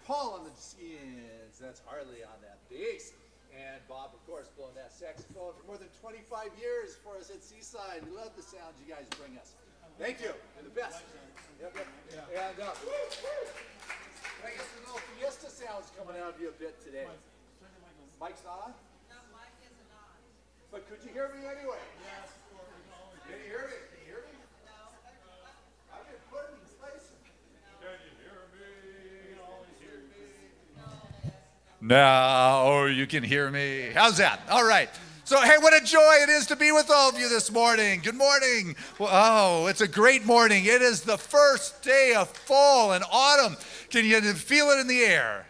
Paul on the skins. That's Harley on that bass. And Bob, of course, blowing that saxophone for more than 25 years for us at Seaside. We love the sounds you guys bring us. Thank you. You're the best. Yep. And I guess the little Fiesta sound's coming out of you a bit today. Mike's not on? No, Mike isn't on. But could you hear me anyway? Yes. Can you hear me? Can you hear me? No. I've been put in these places. Can you hear me? Always hear me. Now you can hear me. How's that? All right. So, hey, what a joy it is to be with all of you this morning. Good morning. Well, oh, it's a great morning. It is the first day of fall and autumn. Can you feel it in the air?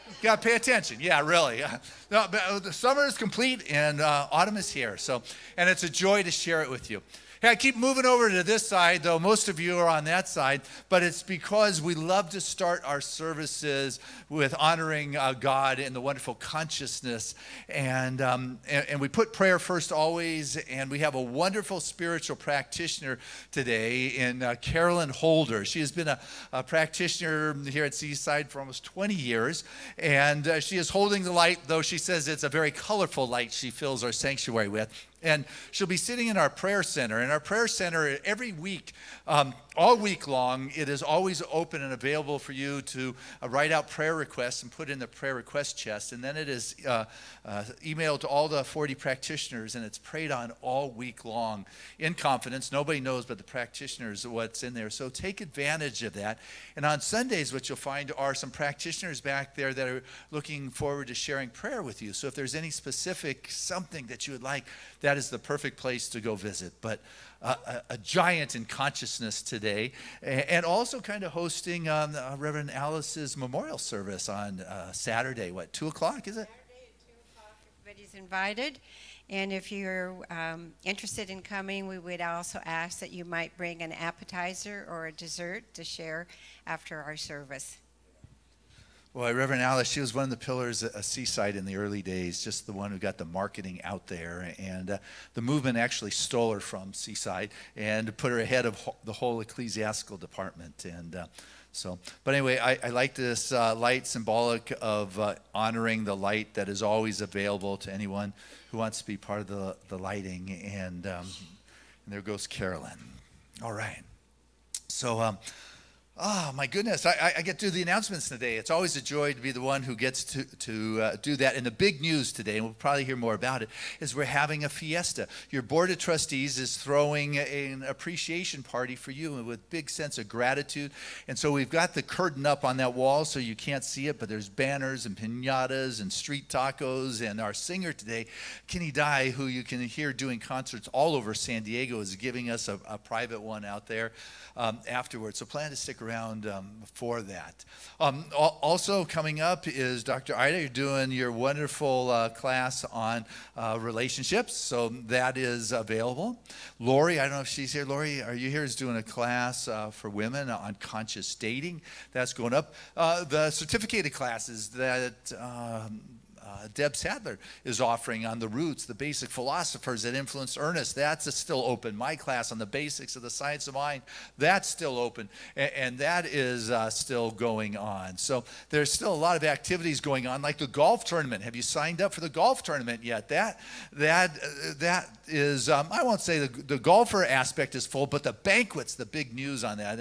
You got to pay attention. Yeah, really. No, the summer is complete and autumn is here. So, and it's a joy to share it with you. Hey, I keep moving over to this side, though most of you are on that side, but it's because we love to start our services with honoring God in the wonderful consciousness. And we put prayer first always, and we have a wonderful spiritual practitioner today in Carolyn Holder. She has been a practitioner here at Seaside for almost 20 years, and she is holding the light, though she says it's a very colorful light she fills our sanctuary with. And she'll be sitting in our prayer center. In our prayer center, every week, all week long, it is always open and available for you to write out prayer requests and put in the prayer request chest. And then it is emailed to all the 40 practitioners, and it's prayed on all week long in confidence. Nobody knows but the practitioners what's in there. So take advantage of that. And on Sundays, what you'll find are some practitioners back there that are looking forward to sharing prayer with you. So if there's any specific something that you would like, that is the perfect place to go visit. But a giant in consciousness today, and also kind of hosting Reverend Alice's memorial service on Saturday. What, 2 o'clock is it? Saturday at 2 o'clock. Everybody's invited. And if you're interested in coming, we would also ask that you might bring an appetizer or a dessert to share after our service. Well, Reverend Alice, she was one of the pillars of Seaside in the early days, just the one who got the marketing out there. And the movement actually stole her from Seaside and put her ahead of the whole ecclesiastical department. And but anyway, I like this light symbolic of honoring the light that is always available to anyone who wants to be part of the lighting. And there goes Carolyn. All right. So, oh, my goodness. I get to do the announcements today. It's always a joy to be the one who gets to do that. And the big news today, and we'll probably hear more about it, is we're having a fiesta. Your board of trustees is throwing an appreciation party for you with big sense of gratitude. And so we've got the curtain up on that wall so you can't see it, but there's banners and piñatas and street tacos. And our singer today, Kenny Dye, who you can hear doing concerts all over San Diego, is giving us a private one out there afterwards. So plan to stick around for that. Also coming up is Dr. Ida. You're doing your wonderful class on relationships, so that is available. Lori, I don't know if she's here. Lori, are you here? Is doing a class for women on conscious dating. That's going up. The certificated classes that Deb Sadler is offering on the roots, the basic philosophers that influenced Ernest, that's still open. My class on the basics of the science of mind, that's still open, and that is still going on. So there's still a lot of activities going on, like the golf tournament. Have you signed up for the golf tournament yet? That is, I won't say the golfer aspect is full, but the banquet's the big news on that,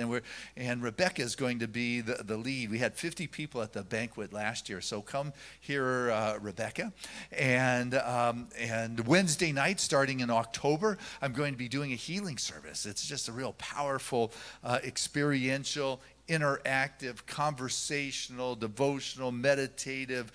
and Rebecca is going to be the lead. We had 50 people at the banquet last year, so come hear Rebecca. And Wednesday night, starting in October, I'm going to be doing a healing service. It's just a real powerful, experiential, interactive, conversational, devotional, meditative,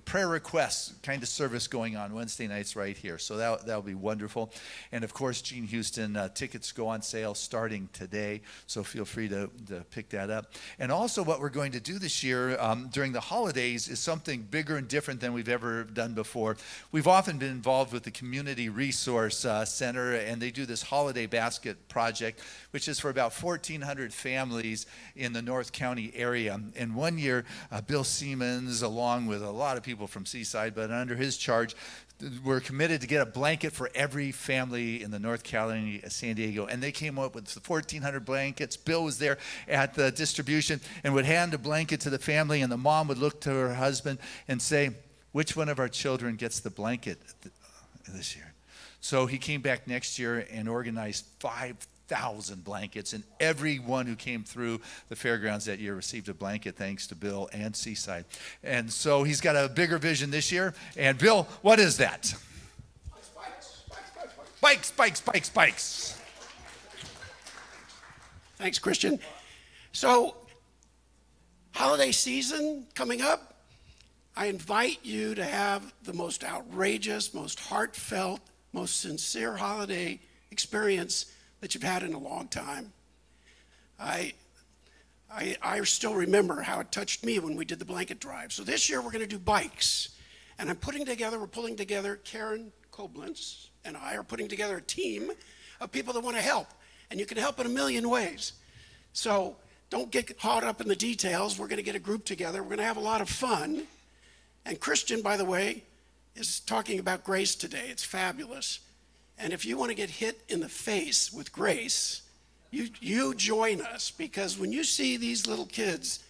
prayer requests kind of service going on Wednesday nights right here. So that'll be wonderful. And of course, Gene Houston, tickets go on sale starting today. So feel free to pick that up. And also what we're going to do this year during the holidays is something bigger and different than we've ever done before. We've often been involved with the Community Resource Center, and they do this holiday basket project, which is for about 1,400 families in the North County area. And one year, Bill Siemens, along with a lot of people from Seaside, but under his charge, were committed to get a blanket for every family in the North Carolina, San Diego, and they came up with 1,400 blankets. Bill was there at the distribution and would hand a blanket to the family, and the mom would look to her husband and say, which one of our children gets the blanket this year? So he came back next year and organized 5,000 blankets, and everyone who came through the fairgrounds that year received a blanket thanks to Bill and Seaside. And so he's got a bigger vision this year. And Bill, what is that? Bikes, bikes, bikes, bikes. Thanks, Christian. So, holiday season coming up. I invite you to have the most outrageous, most heartfelt, most sincere holiday experience that you've had in a long time. I still remember how it touched me when we did the blanket drive. So this year we're going to do bikes. And we're pulling together, Karen Koblenz and I are putting together a team of people that want to help. And you can help in a million ways. So don't get caught up in the details. We're going to get a group together. We're going to have a lot of fun. And Christian, by the way, is talking about grace today. It's fabulous. And if you want to get hit in the face with grace, you join us, because when you see these little kids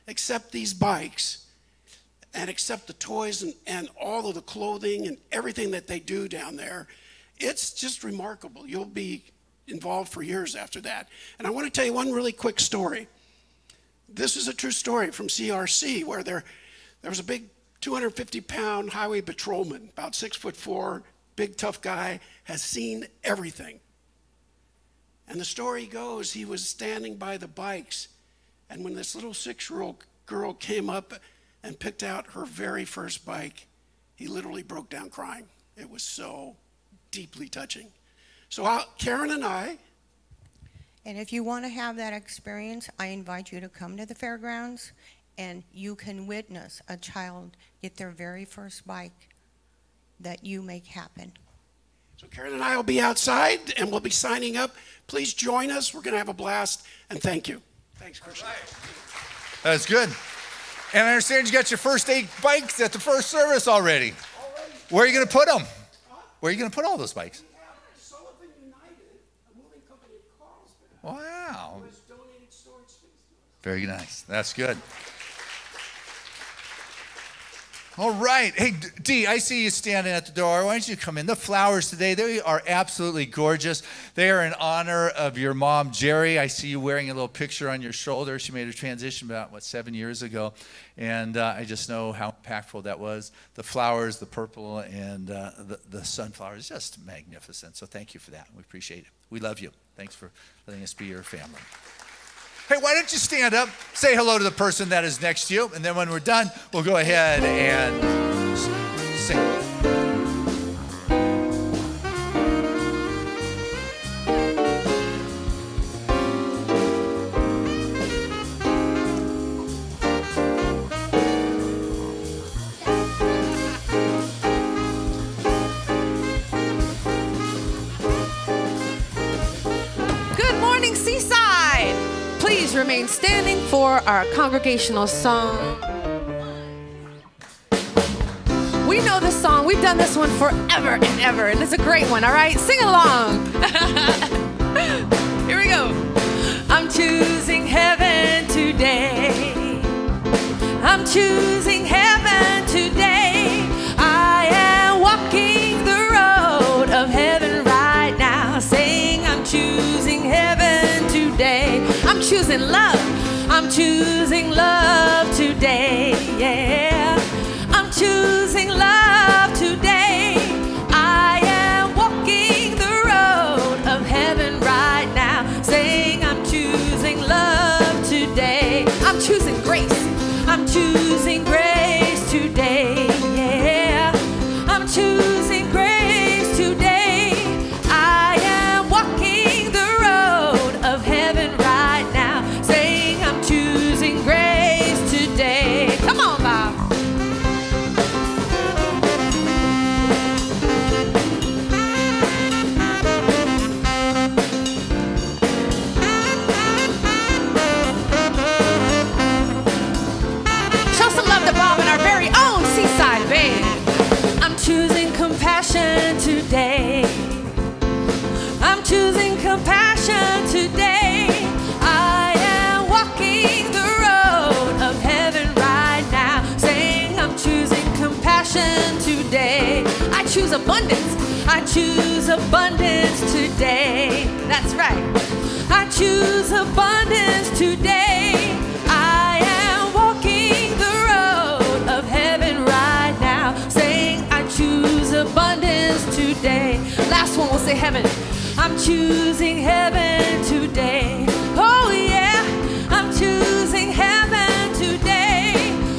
accept these bikes and accept the toys and all of the clothing and everything that they do down there, it's just remarkable. You'll be involved for years after that. And I want to tell you one really quick story. This is a true story from CRC, where there was a big 250-pound highway patrolman, about 6'4", big tough guy, has seen everything. And the story goes, he was standing by the bikes, and when this little 6-year-old girl came up and picked out her very first bike, he literally broke down crying. It was so deeply touching. So Karen and I. And if you want to have that experience, I invite you to come to the fairgrounds, and you can witness a child get their very first bike that you make happen. So Karen and I will be outside, and we'll be signing up. Please join us. We're going to have a blast, and thank you. Thanks, Christian. That's good. And I understand you got your first 8 bikes at the first service already. Where are you going to put them? Where are you going to put all those bikes? We have Sullivan United, a moving company in Carlsbad, Wow. who has donated storage space to us. Very nice. That's good. All right. Hey, Dee, I see you standing at the door. Why don't you come in? The flowers today, they are absolutely gorgeous. They are in honor of your mom, Jerry. I see you wearing a little picture on your shoulder. She made a transition about, 7 years ago. And I just know how impactful that was. The flowers, the purple, and the sunflowers, just magnificent. So thank you for that. We appreciate it. We love you. Thanks for letting us be your family. Hey, why don't you stand up, say hello to the person that is next to you, and then when we're done, we'll go ahead and sing. Good morning, Seaside. Please remain standing for our congregational song. We know this song. We've done this one forever and ever, and it's a great one, all right? Sing along. Here we go. I'm choosing heaven today. I'm choosing heaven today. I am walking the road of heaven right now, saying I'm choosing heaven today. I'm choosing love. I'm choosing love today. Yeah. I'm choosing love today. I am walking the road of heaven right now, saying I'm choosing love today. I'm choosing grace. I'm choosing grace. compassion today. I am walking the road of heaven right now, saying I'm choosing compassion today. I choose abundance. I choose abundance today. That's right. I choose abundance today. I am walking the road of heaven right now, saying I choose abundance today. Last one, we'll say heaven. I'm choosing heaven today. Oh yeah, I'm choosing heaven today.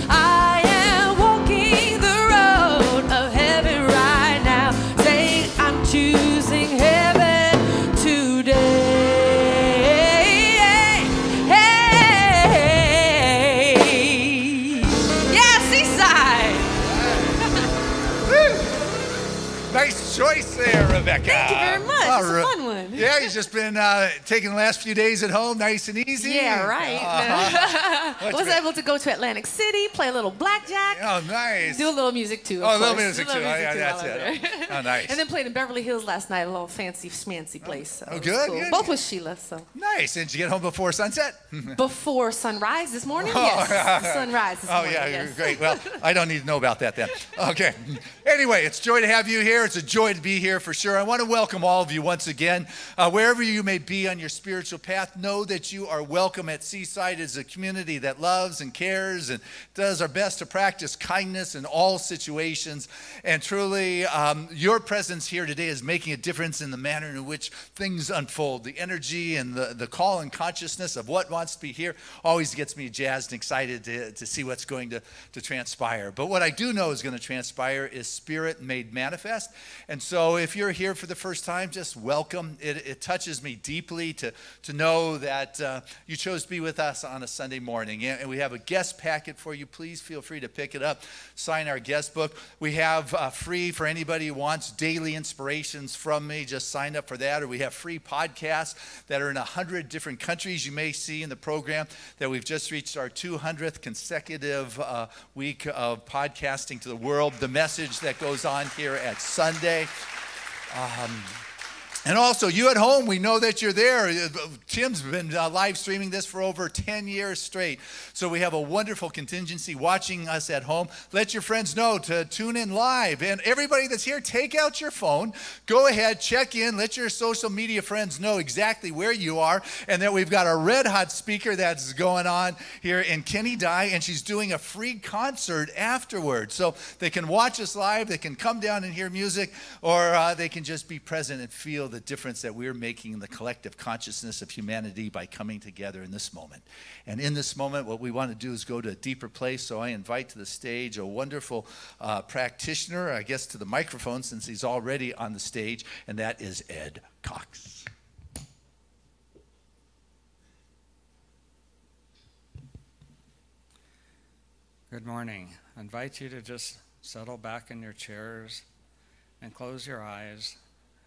I am walking the road of heaven right now, saying I'm choosing heaven today. Hey, yeah, Seaside. Nice choice there, Rebecca. Thank you very much. It's a fun one. Yeah, you've just been taking the last few days at home, nice and easy. Yeah, right. Uh-huh. Was able to go to Atlantic City, play a little blackjack. Oh, nice. Do a little music too. Oh, of a little course. music too. Yeah, that's while I'm it. there. Oh, nice. And then played in Beverly Hills last night, a little fancy schmancy place. So Oh, it was good, cool. good. Both with Sheila. So Nice. And did you get home before sunset? before sunrise this morning, Oh, yes. Sunrise this Oh, morning. yeah, yes. great. Well, I don't need to know about that then. Okay. Anyway, it's a joy to have you here. It's a joy to be here for sure. I want to welcome all of you once again. Wherever you may be on your spiritual path, know that you are welcome at Seaside as a community that loves and cares and does our best to practice kindness in all situations. And truly, your presence here today is making a difference in the manner in which things unfold. The energy and the call and consciousness of what wants to be here always gets me jazzed and excited to see what's going to transpire. But what I do know is going to transpire is Spirit made manifest. And so if you're here for the first time, just welcome. It touches me deeply to know that you chose to be with us on a Sunday morning. And we have a guest packet for you. Please feel free to pick it up. Sign our guest book. We have free for anybody who wants daily inspirations from me. Just sign up for that. Or we have free podcasts that are in 100 different countries. You may see in the program that we've just reached our 200th consecutive week of podcasting to the world. The message that goes on here at Sunday. And also, you at home, we know that you're there. Tim's been live streaming this for over 10 years straight. So we have a wonderful contingency watching us at home. Let your friends know to tune in live. And everybody that's here, take out your phone. Go ahead, check in. Let your social media friends know exactly where you are. And that we've got a red hot speaker that's going on here in Kenny Dye. And she's doing a free concert afterwards. So they can watch us live. They can come down and hear music. Or they can just be present and feel the difference that we're making in the collective consciousness of humanity by coming together in this moment. And in this moment, what we want to do is go to a deeper place. So I invite to the stage a wonderful practitioner, I guess to the microphone since he's already on the stage, and that is Ed Cox. Good morning. I invite you to just settle back in your chairs and close your eyes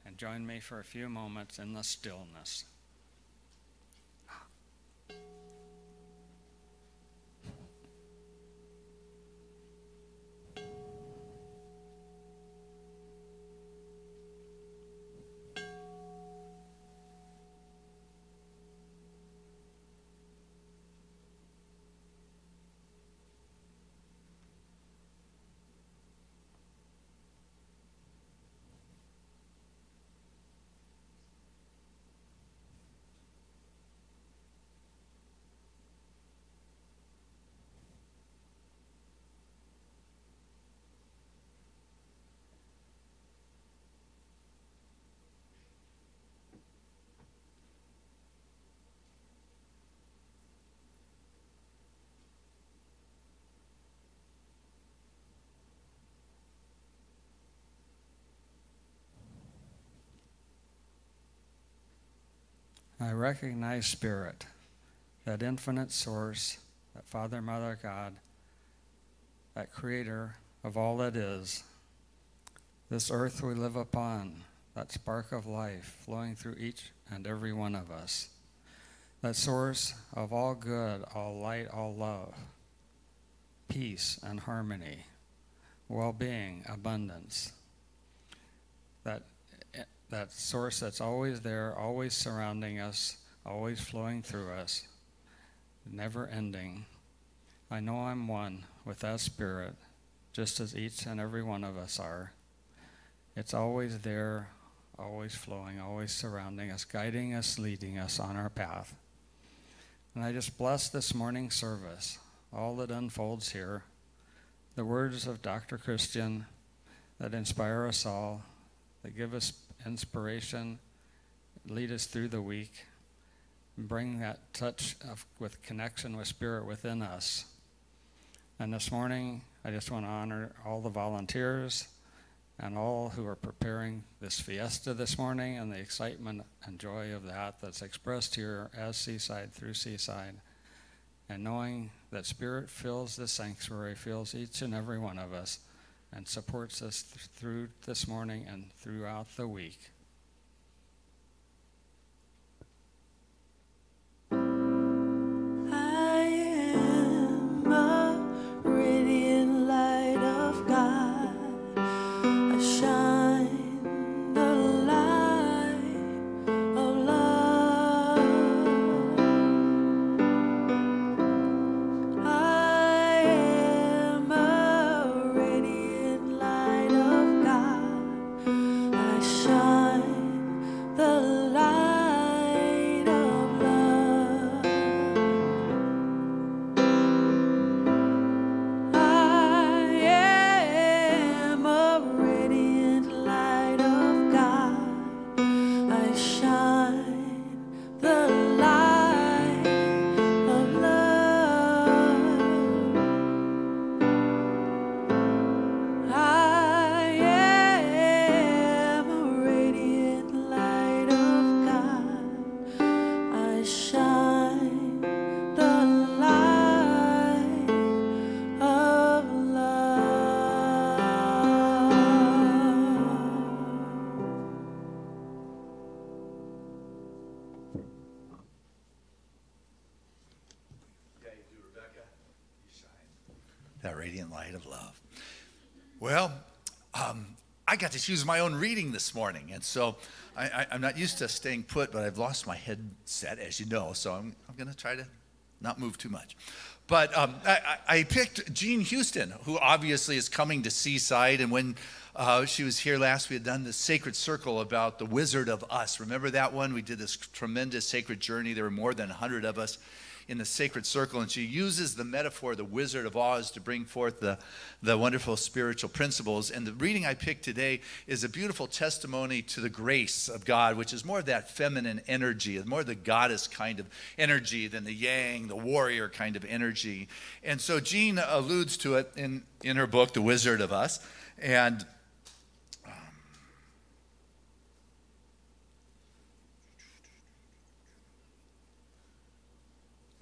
and join me for a few moments in the stillness. I recognize Spirit, that infinite source, that Father, Mother, God, that creator of all that is, this earth we live upon, that spark of life flowing through each and every one of us, that source of all good, all light, all love, peace and harmony, well-being, abundance, that source that's always there, always surrounding us, always flowing through us, never ending. I know I'm one with that Spirit, just as each and every one of us are. It's always there, always flowing, always surrounding us, guiding us, leading us on our path. And I just bless this morning's service, all that unfolds here, the words of Dr. Christian that inspire us all, that give us inspiration, lead us through the week, and bring that touch with connection with Spirit within us. And this morning, I just want to honor all the volunteers and all who are preparing this fiesta this morning and the excitement and joy of that that's expressed here as Seaside through Seaside. And knowing that Spirit fills this sanctuary, fills each and every one of us, and supports us through this morning and throughout the week. I am a radiant light of God. I shine the light of love. I am a radiant light of God. I shine the light of love. I am a radiant light of God. I shine the light of love. I am a radiant light of God. I shine the light of love. That radiant light of love. Well, I got to choose my own reading this morning, and so I'm not used to staying put, but I've lost my headset, as you know, so I'm going to try to not move too much. But I picked Jean Houston, who obviously is coming to Seaside, and when she was here last, we had done this sacred circle about the Wizard of Us. Remember that one? We did this tremendous sacred journey. There were more than 100 of us in the sacred circle, and she uses the metaphor, the Wizard of Oz, to bring forth the wonderful spiritual principles. And the reading I picked today is a beautiful testimony to the grace of God, which is more of that feminine energy, more the goddess kind of energy than the yang, the warrior kind of energy. And so Jean alludes to it in her book, The Wizard of Us. And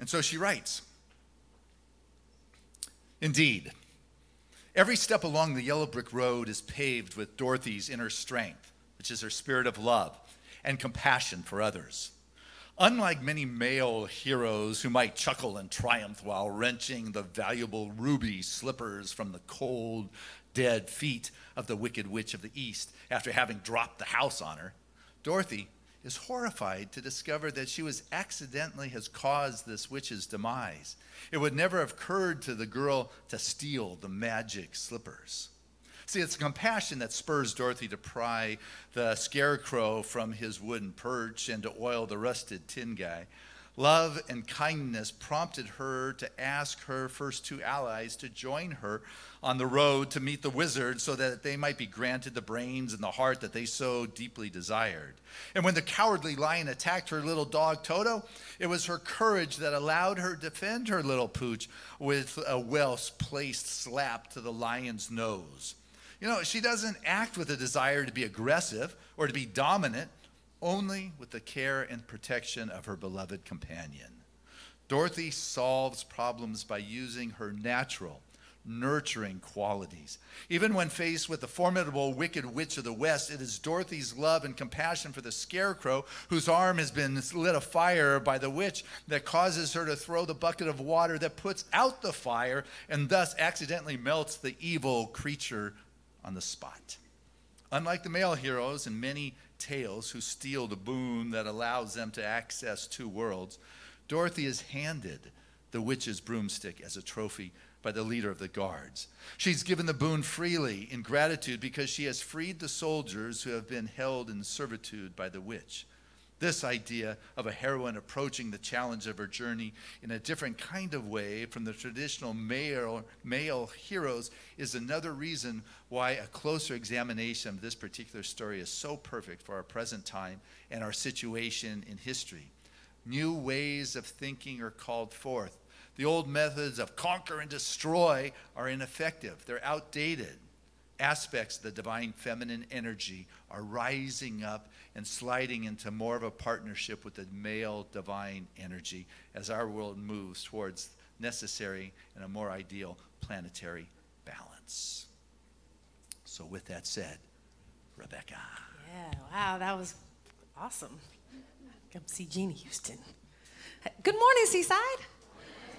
so she writes, "Indeed, every step along the yellow brick road is paved with Dorothy's inner strength, which is her spirit of love and compassion for others. Unlike many male heroes who might chuckle and triumph while wrenching the valuable ruby slippers from the cold, dead feet of the Wicked Witch of the East after having dropped the house on her, Dorothy is horrified to discover that she has caused this witch's demise. It would never have occurred to the girl to steal the magic slippers. See, it's compassion that spurs Dorothy to pry the scarecrow from his wooden perch and to oil the rusted tin guy. Love and kindness prompted her to ask her first two allies to join her on the road to meet the wizard so that they might be granted the brains and the heart that they so deeply desired. And when the cowardly lion attacked her little dog Toto, it was her courage that allowed her to defend her little pooch with a well-placed slap to the lion's nose. You know, she doesn't act with a desire to be aggressive or to be dominant, only with the care and protection of her beloved companion. Dorothy solves problems by using her natural, nurturing qualities. Even when faced with the formidable Wicked Witch of the West, it is Dorothy's love and compassion for the scarecrow, whose arm has been lit afire by the witch, that causes her to throw the bucket of water that puts out the fire and thus accidentally melts the evil creature on the spot. Unlike the male heroes in many tales who steal the boon that allows them to access two worlds, Dorothy is handed the witch's broomstick as a trophy by the leader of the guards. She's given the boon freely in gratitude because she has freed the soldiers who have been held in servitude by the witch. This idea of a heroine approaching the challenge of her journey in a different kind of way from the traditional male heroes is another reason why a closer examination of this particular story is so perfect for our present time and our situation in history. New ways of thinking are called forth. The old methods of conquer and destroy are ineffective. They're outdated. Aspects of the divine feminine energy are rising up and sliding into more of a partnership with the male divine energy as our world moves towards necessary and a more ideal planetary balance. So with that said, Rebecca. Yeah, wow, that was awesome. Come see Jeannie Houston. Good morning, Seaside.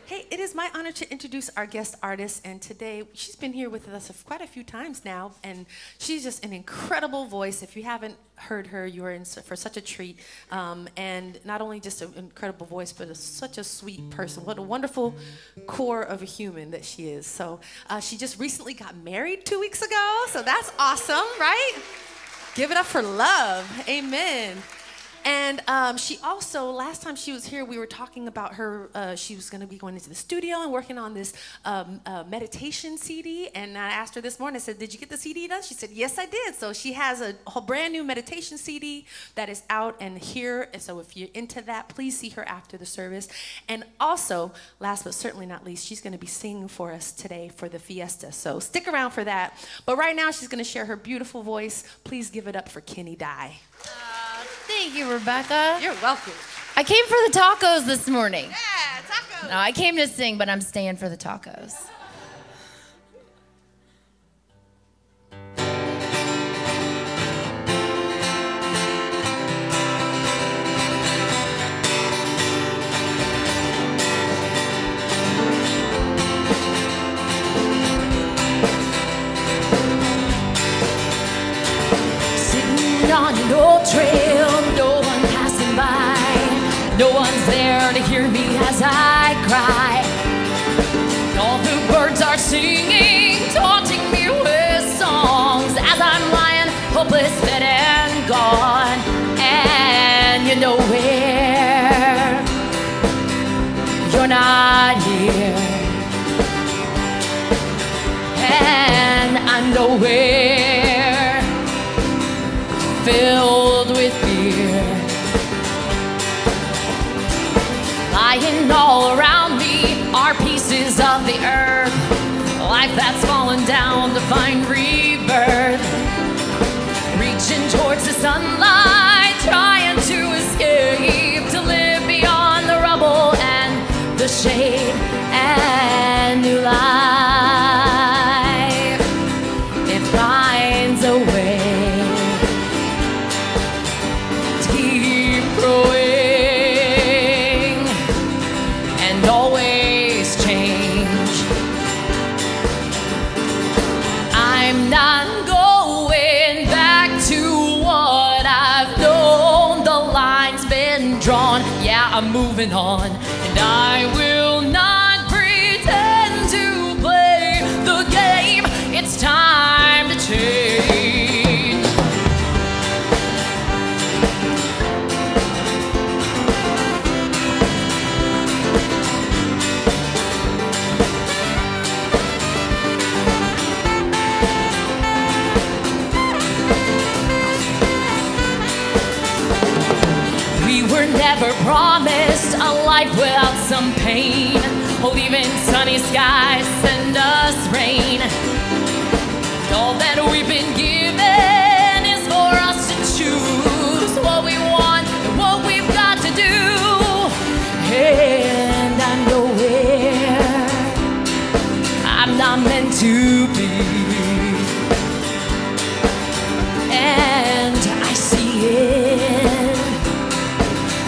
Hey, it is my honor to introduce our guest artist, and today she's been here with us quite a few times now, and she's just an incredible voice. If you haven't heard her, you are in for such a treat, and not only just an incredible voice, but such a sweet person. What a wonderful core of a human that she is. So she just recently got married 2 weeks ago, so that's awesome, right? Give it up for love. Amen. And she also, last time she was here, we were talking about her, she was going to be going into the studio and working on this meditation CD. And I asked her this morning, I said, did you get the CD done? She said, yes, I did. So she has a whole brand new meditation CD that is out and here. And so if you're into that, please see her after the service. And also, last but certainly not least, she's going to be singing for us today for the fiesta. So stick around for that. But right now, she's going to share her beautiful voice. Please give it up for Kenny Dye. Thank you, Rebecca. You're welcome. I came for the tacos this morning. Yeah, tacos. No, I came to sing, but I'm staying for the tacos. Sitting on an old trail, no one passing by. No one's there to hear me as I cry. All the birds are singing, taunting me with songs as I'm lying hopeless, dead and gone. And you know where? You're not here. And I'm nowhere, filled with fear. Lying all around me are pieces of the earth, life that's fallen down to find rebirth. Reaching towards the sunlight, trying to escape, to live beyond the rubble and the shade, and new life. It finds a way to keep growing and always change. I'm not going back to what I've known. The line's been drawn. Yeah, I'm moving on, and I will not pretend to play the game. It's time to change. We were never promised a life without some pain. Leaving sunny skies, send us rain. All that we've been given is for us to choose what we want and what we've got to do. And I'm nowhere I'm not meant to be. And I see it.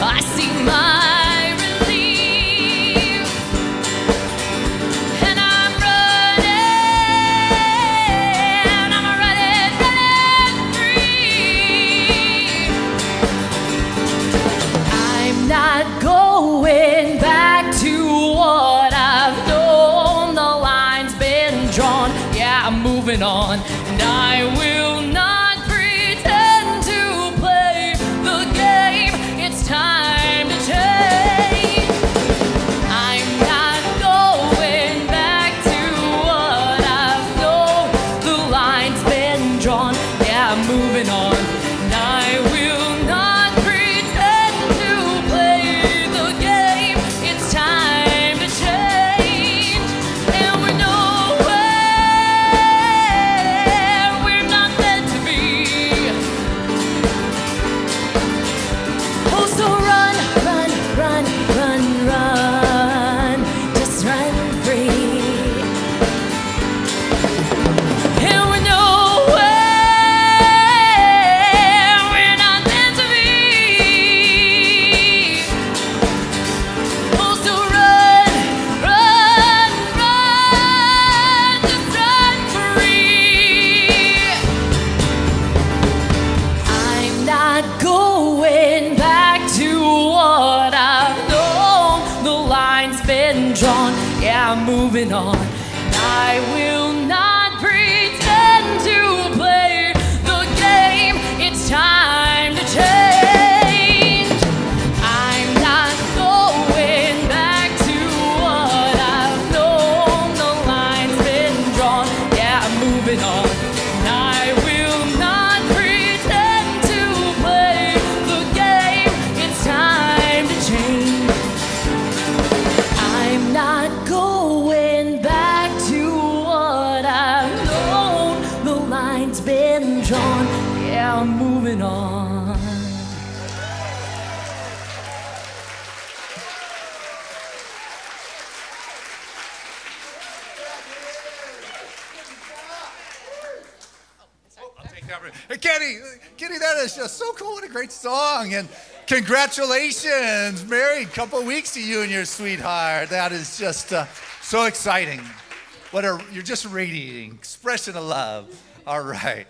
I see my relief, and I'm running I'm moving on, and I will not pretend to play the game. It's time to change. I'm not going back to what I've known. The line's been drawn. Yeah, I'm moving on, and I will not pretend to play the game. It's time to change, and we're nowhere we're not meant to be. Oh, so run, run, run, run, run, just run free. And we're nowhere we're not meant to be. Oh, so run, run, run, just run free. I'm not going back to what I've known. The line's been drawn. Yeah, I'm moving on. I will not pretend to play the game. It's time to change. I'm not going back to what I've known. The line's been drawn. Yeah, I'm moving on. And I will not pretend to play the game. It's time to change. I'm not going back to what I've known. The line's been drawn. Yeah, I'm moving on. I'll take that. Hey, Kenny, that is just so cool. What a great song. And congratulations. Married, couple of weeks to you and your sweetheart. That is just so exciting. You're just radiating. Expression of love. All right.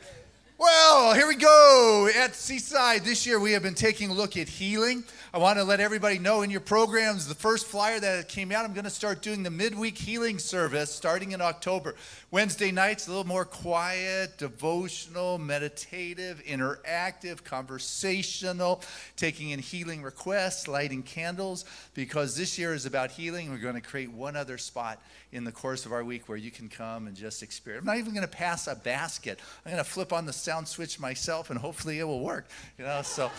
Well, here we go. At Seaside this year, we have been taking a look at healing. I want to let everybody know in your programs, the first flyer that came out, I'm going to start doing the midweek healing service starting in October. Wednesday nights, a little more quiet, devotional, meditative, interactive, conversational, taking in healing requests, lighting candles, because this year is about healing. We're going to create one other spot in the course of our week where you can come and just experience. I'm not even going to pass a basket. I'm going to flip on the sound switch myself, and hopefully it will work. So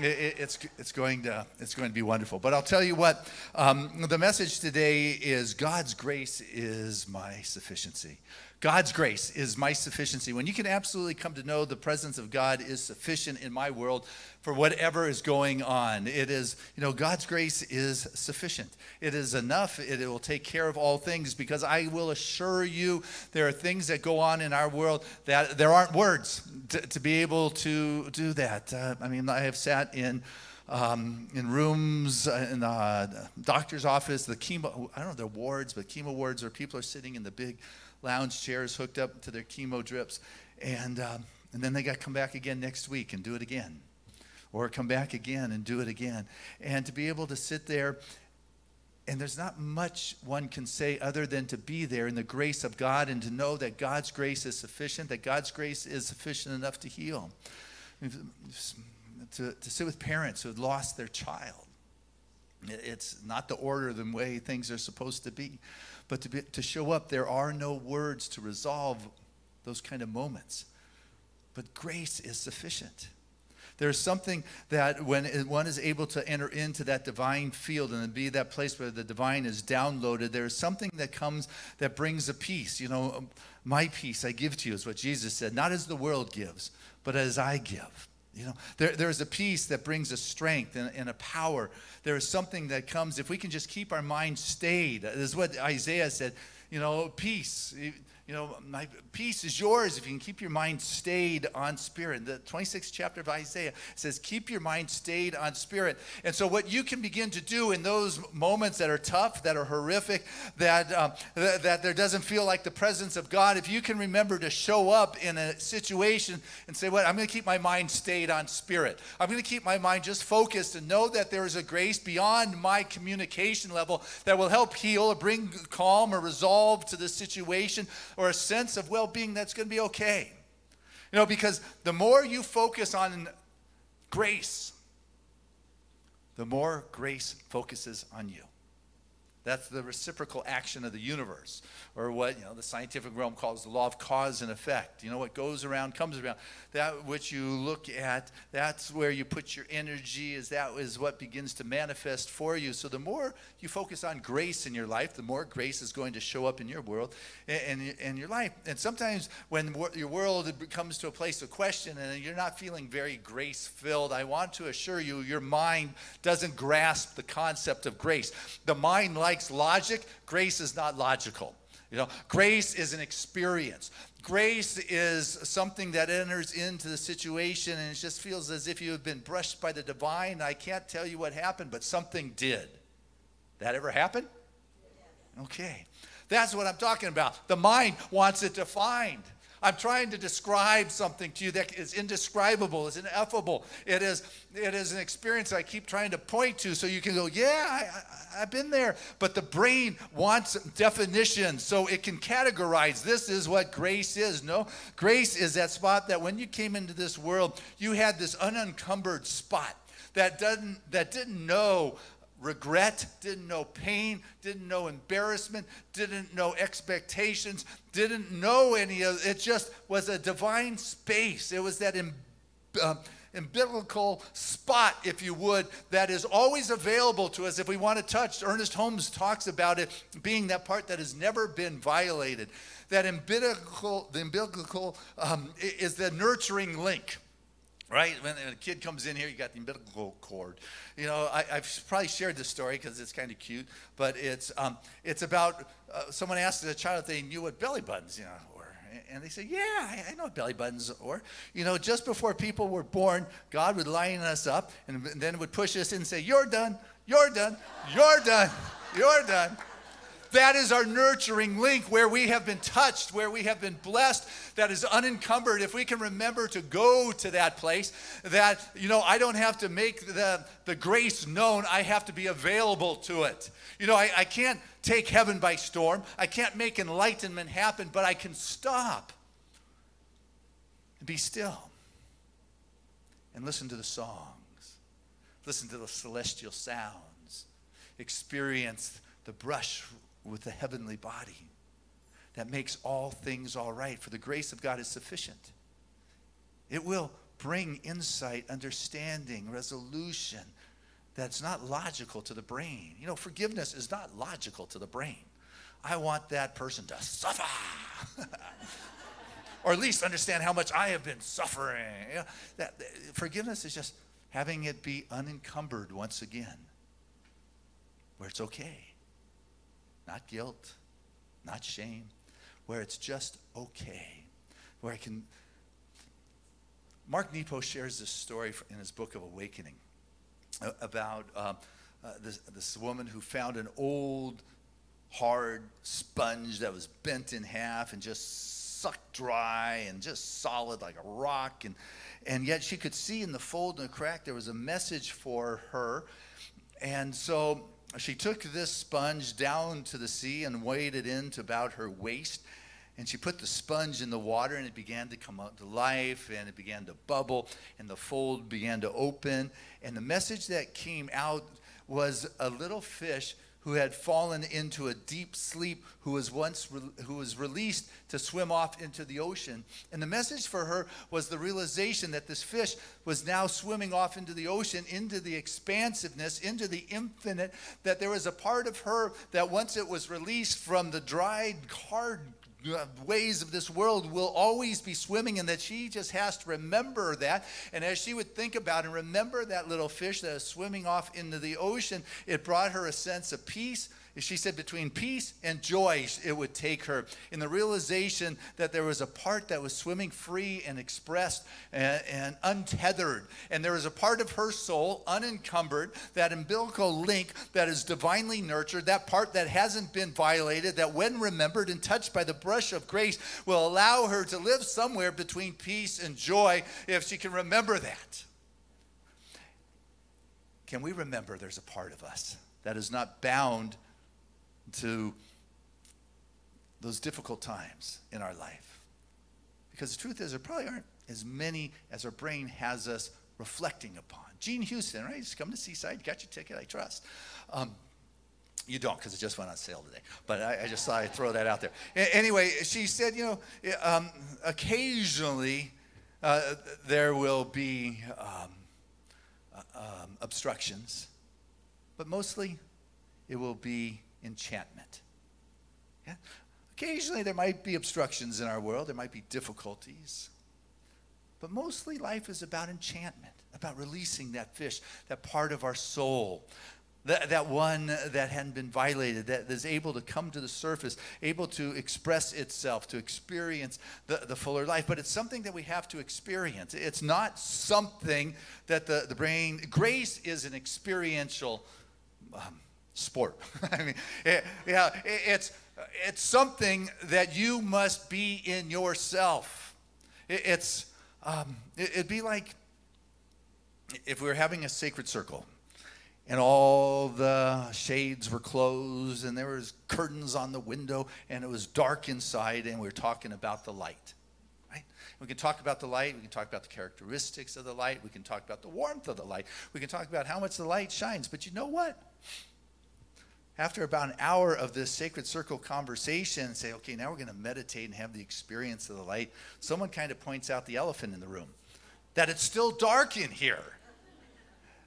it's going to be wonderful. But I'll tell you what, the message today is God's grace is my sufficiency. God's grace is my sufficiency. When you can absolutely come to know the presence of God is sufficient in my world for whatever is going on. It is, God's grace is sufficient. It is enough. It will take care of all things, because I will assure you there are things that go on in our world that there aren't words to be able to do that. I have sat in rooms in the doctor's office, the chemo, I don't know the wards, but chemo wards where people are sitting in the big lounge chairs hooked up to their chemo drips, and then they got to come back again next week and do it again, or come back again and do it again. And to be able to sit there, and there's not much one can say other than to be there in the grace of God and to know that God's grace is sufficient, that God's grace is sufficient enough to heal. To sit with parents who had lost their child. It's not the order, the way things are supposed to be. But to show up, there are no words to resolve those kind of moments. But grace is sufficient. There's something that when one is able to enter into that divine field and be that place where the divine is downloaded, there's something that comes that brings a peace. My peace I give to you is what Jesus said, not as the world gives, but as I give. There's a peace that brings a strength and a power. There is something that comes if we can just keep our mind stayed. This is what Isaiah said, peace. My peace is yours if you can keep your mind stayed on spirit. The 26th chapter of Isaiah says, keep your mind stayed on spirit. And so what you can begin to do in those moments that are tough, that are horrific, that there doesn't feel like the presence of God, if you can remember to show up in a situation and say, I'm going to keep my mind stayed on spirit. I'm going to keep my mind just focused and know that there is a grace beyond my communication level that will help heal or bring calm or resolve to the situation. or a sense of well-being that's going to be okay. You know, because the more you focus on grace, the more grace focuses on you. That's the reciprocal action of the universe, or what the scientific realm calls the law of cause and effect. You know, what goes around comes around. That which you look at, that's where you put your energy, that is what begins to manifest for you. So the more you focus on grace in your life, the more grace is going to show up in your world and your life. And sometimes when your world comes to a place of question and you're not feeling very grace-filled, I want to assure you, your mind doesn't grasp the concept of grace. The mind likes logic. Grace is not logical. You know, grace is an experience. Grace is something that enters into the situation and it just feels as if you have been brushed by the divine. I can't tell you what happened, but something did. That ever happen? Okay. That's what I'm talking about. The mind wants it defined. I'm trying to describe something to you that is indescribable, is ineffable. It is an experience I keep trying to point to so you can go, yeah, I've been there. But the brain wants definition so it can categorize. This is what grace is. No, grace is that spot that when you came into this world, you had this unencumbered spot that didn't know regret, didn't know pain, didn't know embarrassment, didn't know expectations, didn't know any of it. Just was a divine space. It was that umbilical spot, if you would, that is always available to us if we want to touch. Ernest Holmes talks about it being that part that has never been violated. That the umbilical is the nurturing link. Right? When a kid comes in here, you got the umbilical cord. You know, I've probably shared this story because it's kind of cute, but it's about someone asked a child if they knew what belly buttons, were. And they say, yeah, I know what belly buttons are. You know, just before people were born, God would line us up and then would push us in and say, you're done, you're done, you're done, you're done. That is our nurturing link where we have been touched, where we have been blessed, that is unencumbered. If we can remember to go to that place, that, I don't have to make the grace known. I have to be available to it. I can't take heaven by storm. I can't make enlightenment happen, but I can stop and be still and listen to the songs, listen to the celestial sounds, experience the brush with the heavenly body that makes all things all right. For the grace of God is sufficient. It will bring insight, understanding, resolution that's not logical to the brain. Forgiveness is not logical to the brain. I want that person to suffer. Or at least understand how much I have been suffering. Forgiveness is just having it be unencumbered once again, where it's okay. Not guilt, not shame, where it's just okay, where I can. Mark Nepo shares this story in his book of Awakening about this woman who found an old, hard sponge that was bent in half and just sucked dry and just solid like a rock. And yet she could see in the fold and the crack there was a message for her. And so she took this sponge down to the sea and weighed it in to about her waist. And she put the sponge in the water and it began to come out to life and it began to bubble and the fold began to open. And the message that came out was a little fish who had fallen into a deep sleep, who was released to swim off into the ocean. And the message for her was the realization that this fish was now swimming off into the ocean, into the expansiveness, into the infinite, that there was a part of her that once it was released from the dried, hard ways of this world will always be swimming, and that she just has to remember that. And as she would think about and remember that little fish that is swimming off into the ocean, it brought her a sense of peace. She said between peace and joy it would take her in the realization that there was a part that was swimming free and expressed and untethered. And there was a part of her soul, unencumbered, that umbilical link that is divinely nurtured, that part that hasn't been violated, that when remembered and touched by the brush of grace will allow her to live somewhere between peace and joy if she can remember that. Can we remember there's a part of us that is not bound to those difficult times in our life. Because the truth is, there probably aren't as many as our brain has us reflecting upon. Gene Houston, right? Just come to Seaside. You got your ticket, I trust. You don't, because it just went on sale today. But I just thought I'd throw that out there. Anyway, she said, occasionally there will be obstructions, but mostly it will be enchantment. Yeah? Occasionally there might be obstructions in our world. There might be difficulties. But mostly life is about enchantment, about releasing that fish, that part of our soul, that one that hadn't been violated, that is able to come to the surface, able to express itself, to experience the fuller life. But it's something that we have to experience. It's not something that the brain, grace is an experiential sport. I mean, it's something that you must be in yourself. It'd be like if we were having a sacred circle and all the shades were closed and there was curtains on the window and it was dark inside, and we were talking about the light, right? We can talk about the light. We can talk about the characteristics of the light. We can talk about the warmth of the light. We can talk about how much the light shines. But you know what? After about an hour of this sacred circle conversation, and say, okay, now we're going to meditate and have the experience of the light, someone kind of points out the elephant in the room, that it's still dark in here.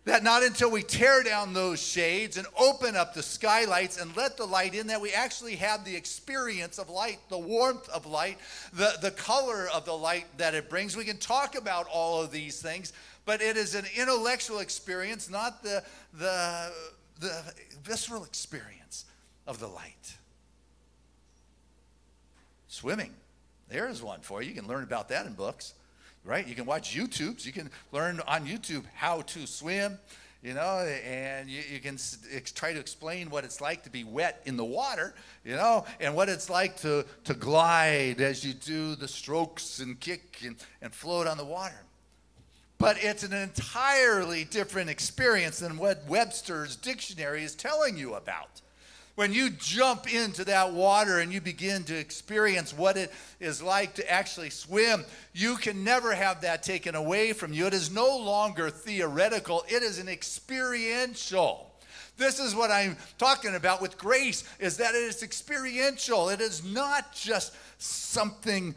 That not until we tear down those shades and open up the skylights and let the light in, that we actually have the experience of light, the warmth of light, the color of the light that it brings. We can talk about all of these things, but it is an intellectual experience, not the visceral experience of the light. Swimming, there's one for you. You can learn about that in books, right? You can watch YouTubes. You can learn on YouTube how to swim, and you can try to explain what it's like to be wet in the water, and what it's like to glide as you do the strokes and kick and float on the water. But it's an entirely different experience than what Webster's dictionary is telling you about. When you jump into that water and you begin to experience what it is like to actually swim, you can never have that taken away from you. It is no longer theoretical. It is an experiential. This is what I'm talking about with grace, is that it is experiential. It is not just something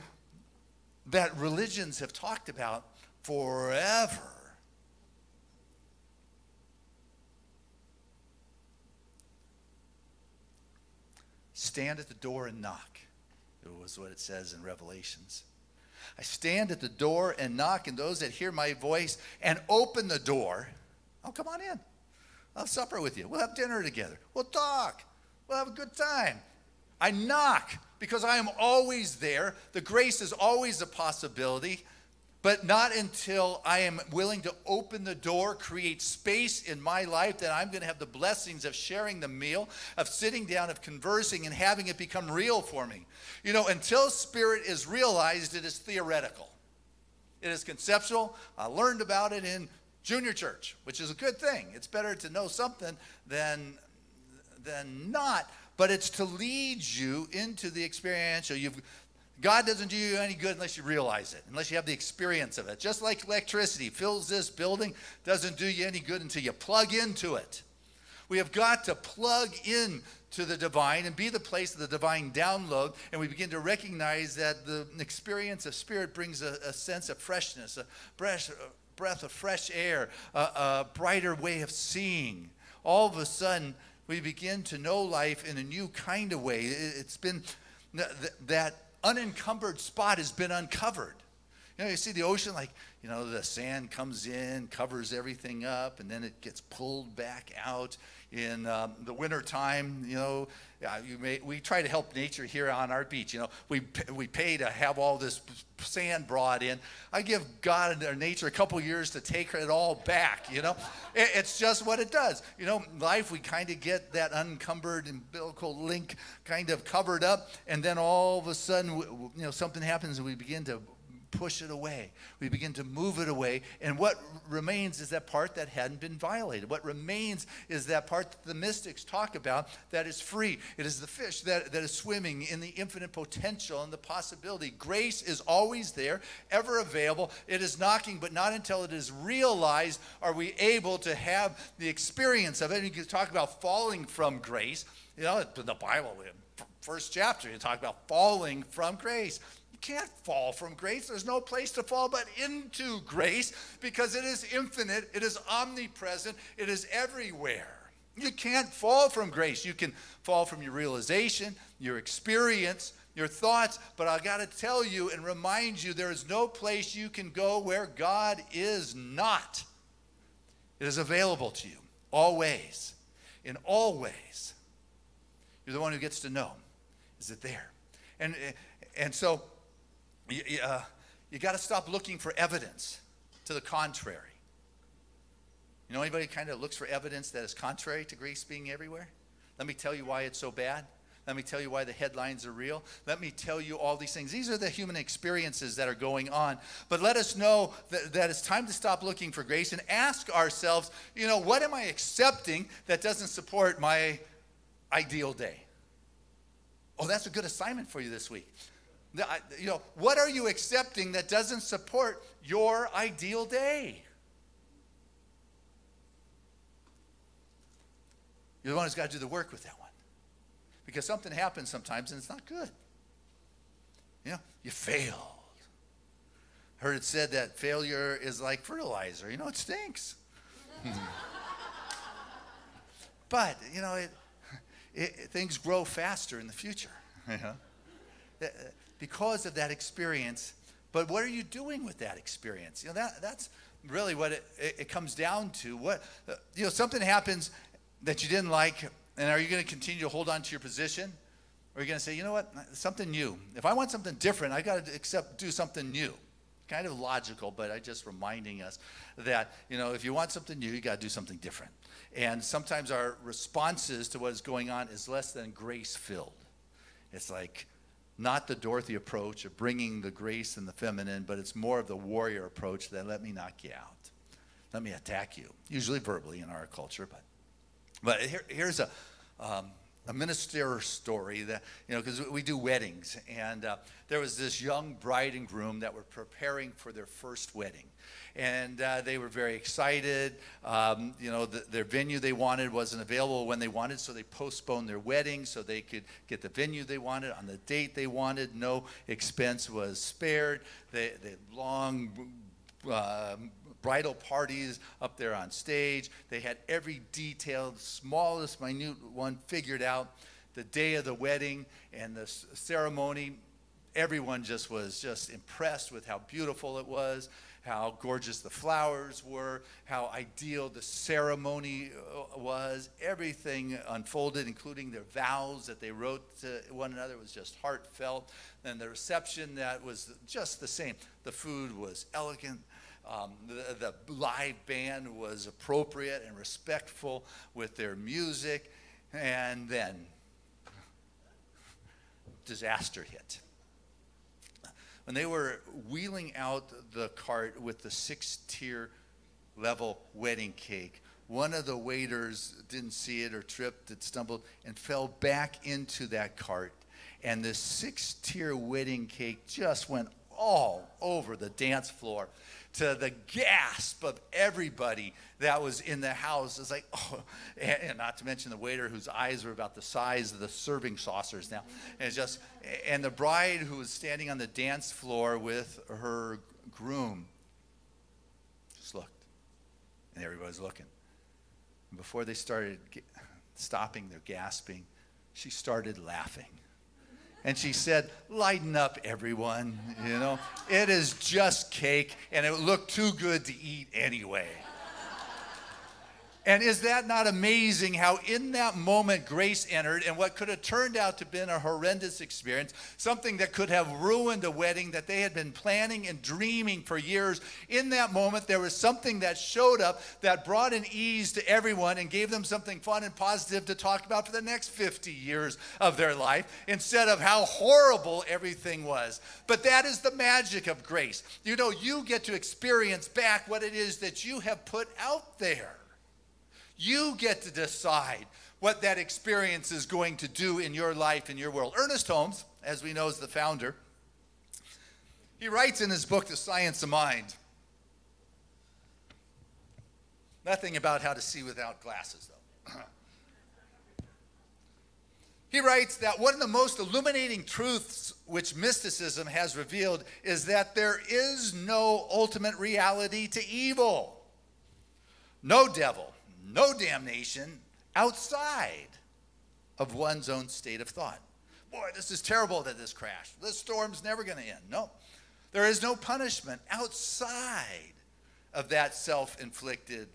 that religions have talked about forever. Stand at the door and knock. It was what it says in Revelations. I stand at the door and knock, and those that hear my voice and open the door, oh, come on in. I'll have supper with you. We'll have dinner together. We'll talk. We'll have a good time. I knock because I am always there. The grace is always a possibility. But not until I am willing to open the door, create space in my life, that I'm going to have the blessings of sharing the meal, of sitting down, of conversing, and having it become real for me. Until Spirit is realized, it is theoretical. It is conceptual. I learned about it in junior church, which is a good thing. It's better to know something than not. But it's to lead you into the experiential. God doesn't do you any good unless you realize it, unless you have the experience of it. Just like electricity fills this building, doesn't do you any good until you plug into it. We have got to plug in to the divine and be the place of the divine download, and we begin to recognize that the experience of Spirit brings a sense of freshness, a breath of fresh air, a brighter way of seeing. All of a sudden, we begin to know life in a new kind of way. It's been that unencumbered spot has been uncovered. You see the ocean, the sand comes in, covers everything up, and then it gets pulled back out. In the wintertime, we try to help nature here on our beach. We pay to have all this sand brought in. I give God and nature a couple years to take it all back. It's just what it does. Life, we kind of get that unencumbered umbilical link kind of covered up, and then all of a sudden, something happens and we begin to push it away. We begin to move it away. And what remains is that part that hadn't been violated. What remains is that part that the mystics talk about that is free. It is the fish that is swimming in the infinite potential and the possibility. Grace is always there, ever available. It is knocking, but not until it is realized are we able to have the experience of it. And you can talk about falling from grace. You know, the Bible, first chapter, you talk about falling from grace. You can't fall from grace. There's no place to fall but into grace because it is infinite, it is omnipresent, it is everywhere. You can't fall from grace. You can fall from your realization, your experience, your thoughts, but I got to tell you and remind you there is no place you can go where God is not. It is available to you always, in all ways. You're the one who gets to know. Is it there? And so you got to stop looking for evidence to the contrary. You know anybody kind of looks for evidence that is contrary to grace being everywhere? Let me tell you why it's so bad. Let me tell you why the headlines are real. Let me tell you all these things. These are the human experiences that are going on. But let us know that it's time to stop looking for grace and ask ourselves, you know, what am I accepting that doesn't support my ideal day? Oh, that's a good assignment for you this week. You know, what are you accepting that doesn't support your ideal day? You're the one who's got to do the work with that one. Because something happens sometimes and it's not good. You know, you failed. Heard it said that failure is like fertilizer. You know, it stinks. But, you know, things grow faster in the future. You know? Because of that experience. But what are you doing with that experience? You know, that's really what it comes down to. What, you know, something happens that you didn't like, and are you going to continue to hold on to your position? Or are you going to say, you know what, something new. If I want something different, I got to do something new. Kind of logical, but I'm just reminding us that, you know, if you want something new, you got to do something different. And sometimes our responses to what is going on is less than grace-filled. It's like not the Dorothy approach of bringing the grace and the feminine, but it's more of the warrior approach that let me knock you out. Let me attack you, usually verbally in our culture, but here's a minister story that, you know, because we do weddings, and there was this young bride and groom that were preparing for their first wedding. And they were very excited. You know, their venue they wanted wasn't available when they wanted, so they postponed their wedding so they could get the venue they wanted on the date they wanted. No expense was spared. They long bridal parties up there on stage. They had every detail, the smallest, minute one figured out. The day of the wedding and the ceremony, everyone was just impressed with how beautiful it was, how gorgeous the flowers were, how ideal the ceremony was. Everything unfolded, including their vows that they wrote to one another, was just heartfelt. And the reception, that was just the same. The food was elegant. The live band was appropriate and respectful with their music, and then disaster hit. When they were wheeling out the cart with the 6-tier level wedding cake, one of the waiters didn't see it or tripped, it stumbled, and fell back into that cart. And the 6-tier wedding cake just went all over the dance floor, to the gasp of everybody that was in the house. It's like, oh, and not to mention the waiter whose eyes were about the size of the serving saucers now. And it's just, and the bride who was standing on the dance floor with her groom just looked, and everybody's looking. And before they started stopping their gasping, she started laughing. And she said, lighten up, everyone, you know. It is just cake, and it looked too good to eat anyway. And is that not amazing how in that moment grace entered, and what could have turned out to have been a horrendous experience, something that could have ruined a wedding that they had been planning and dreaming for years. In that moment, there was something that showed up that brought an ease to everyone and gave them something fun and positive to talk about for the next 50 years of their life, instead of how horrible everything was. But that is the magic of grace. You know, you get to experience back what it is that you have put out there. You get to decide what that experience is going to do in your life, in your world. Ernest Holmes, as we know, is the founder. He writes in his book, The Science of Mind, nothing about how to see without glasses, though. He writes that one of the most illuminating truths which mysticism has revealed is that there is no ultimate reality to evil. No devil, no damnation outside of one's own state of thought. Boy, this is terrible that this crashed. This storm's never going to end. No. There is no punishment outside of that self-inflicted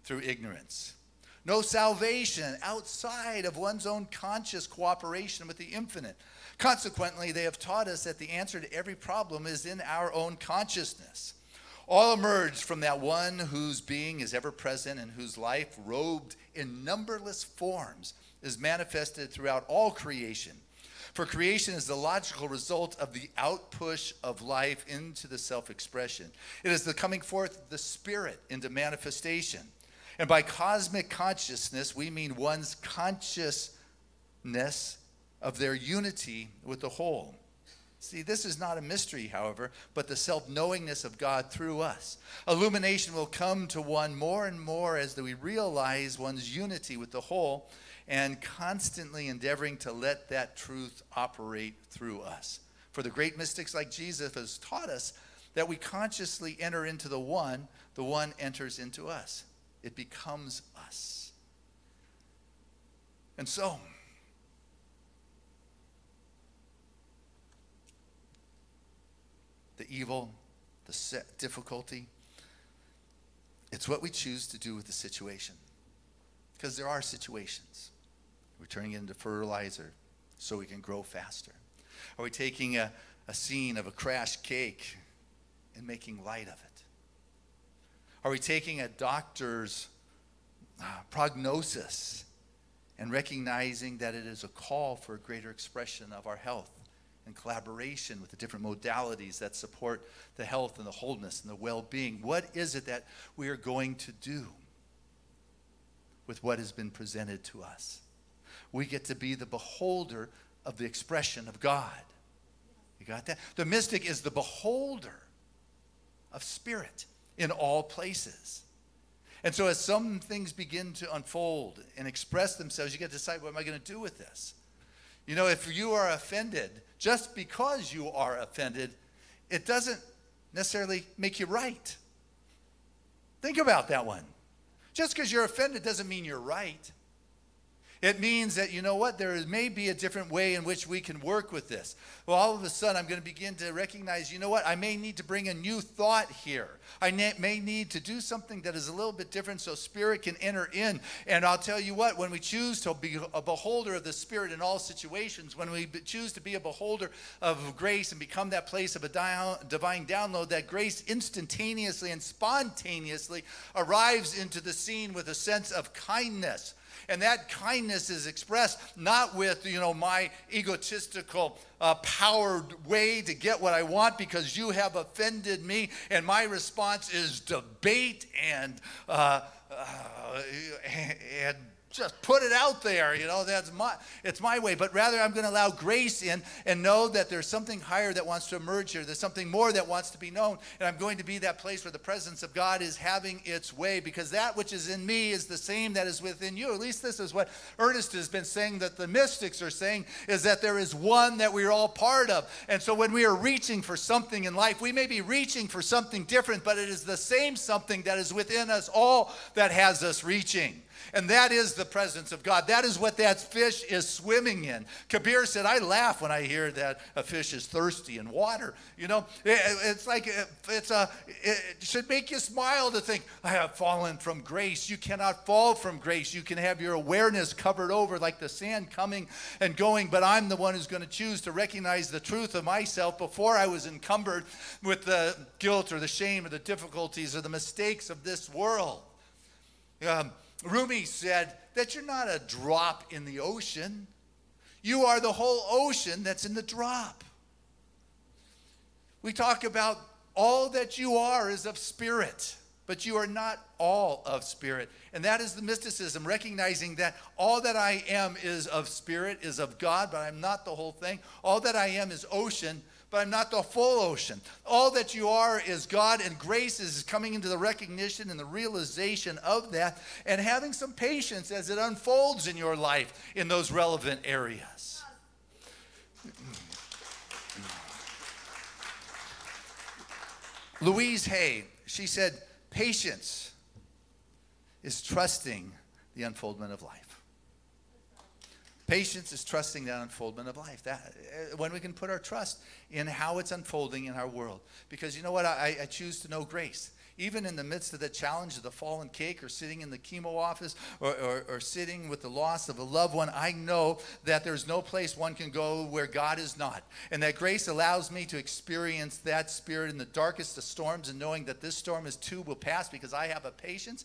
through ignorance. No salvation outside of one's own conscious cooperation with the infinite. Consequently, they have taught us that the answer to every problem is in our own consciousness. All emerged from that one whose being is ever present and whose life, robed in numberless forms, is manifested throughout all creation. For creation is the logical result of the outpush of life into the self-expression. It is the coming forth of the spirit into manifestation. And by cosmic consciousness, we mean one's consciousness of their unity with the whole. See, this is not a mystery, however, but the self-knowingness of God through us. Illumination will come to one more and more as we realize one's unity with the whole and constantly endeavoring to let that truth operate through us. For the great mystics like Jesus has taught us that we consciously enter into the one enters into us. It becomes us. And so, the evil, the difficulty, it's what we choose to do with the situation. Because there are situations. We're turning it into fertilizer so we can grow faster. Are we taking a scene of a crashed cake and making light of it? Are we taking a doctor's prognosis and recognizing that it is a call for a greater expression of our health and collaboration with the different modalities that support the health and the wholeness and the well-being? What is it that we are going to do with what has been presented to us? We get to be the beholder of the expression of God. You got that? The mystic is the beholder of spirit in all places. And so as some things begin to unfold and express themselves, you get to decide, what am I going to do with this? You know, if you are offended, just because you are offended, it doesn't necessarily make you right. Think about that one. Just because you're offended doesn't mean you're right. It means that, you know what, there may be a different way in which we can work with this. Well, all of a sudden, I'm going to begin to recognize, you know what, I may need to bring a new thought here. I may need to do something that is a little bit different so Spirit can enter in. And I'll tell you what, when we choose to be a beholder of the Spirit in all situations, when we choose to be a beholder of grace and become that place of a divine download, that grace instantaneously and spontaneously arrives into the scene with a sense of kindness. And that kindness is expressed not with, my egotistical, powered way to get what I want because you have offended me. And my response is debate and just put it out there, it's my way. But rather I'm going to allow grace in and know that there's something higher that wants to emerge here. There's something more that wants to be known. And I'm going to be that place where the presence of God is having its way, because that which is in me is the same that is within you. At least this is what Ernest has been saying, that the mystics are saying, is that there is one that we're all part of. And so when we are reaching for something in life, we may be reaching for something different, but it is the same something that is within us all that has us reaching. And that is the presence of God. That is what that fish is swimming in. Kabir said, I laugh when I hear that a fish is thirsty in water. You know, it's like it should make you smile to think, I have fallen from grace. You cannot fall from grace. You can have your awareness covered over like the sand coming and going, but I'm the one who's going to choose to recognize the truth of myself before I was encumbered with the guilt or the shame or the difficulties or the mistakes of this world. Rumi said that you're not a drop in the ocean. You are the whole ocean that's in the drop. We talk about all that you are is of spirit, but you are not all of spirit. And that is the mysticism, recognizing that all that I am is of spirit, is of God, but I'm not the whole thing. All that I am is ocean, but I'm not the full ocean. All that you are is God, and grace is coming into the recognition and the realization of that, and having some patience as it unfolds in your life in those relevant areas. Louise Hay, she said, patience is trusting the unfoldment of life. Patience is trusting that unfoldment of life. That, when we can put our trust in how it's unfolding in our world. Because you know what? I choose to know grace. Even in the midst of the challenge of the fallen cake, or sitting in the chemo office, or sitting with the loss of a loved one, I know that there's no place one can go where God is not. And that grace allows me to experience that spirit in the darkest of storms, and knowing that this storm is too will pass, because I have a patience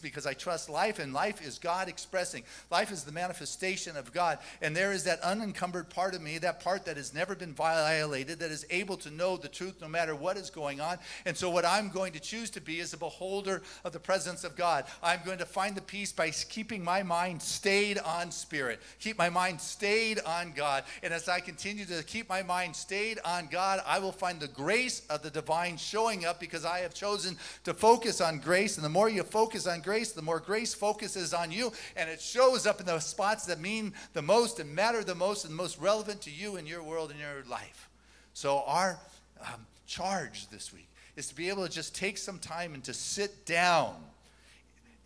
because I trust life, and life is God expressing. Life is the manifestation of God. And there is that unencumbered part of me, that part that has never been violated, that is able to know the truth no matter what is going on. And so what I'm going to choose to be is a beholder of the presence of God. I'm going to find the peace by keeping my mind stayed on spirit, keep my mind stayed on God. And as I continue to keep my mind stayed on God, I will find the grace of the divine showing up, because I have chosen to focus on grace. And the more you focus on grace, the more grace focuses on you, and it shows up in the spots that mean the most and matter the most and most relevant to you in your world and your life. So our charge this week is to be able to just take some time and to sit down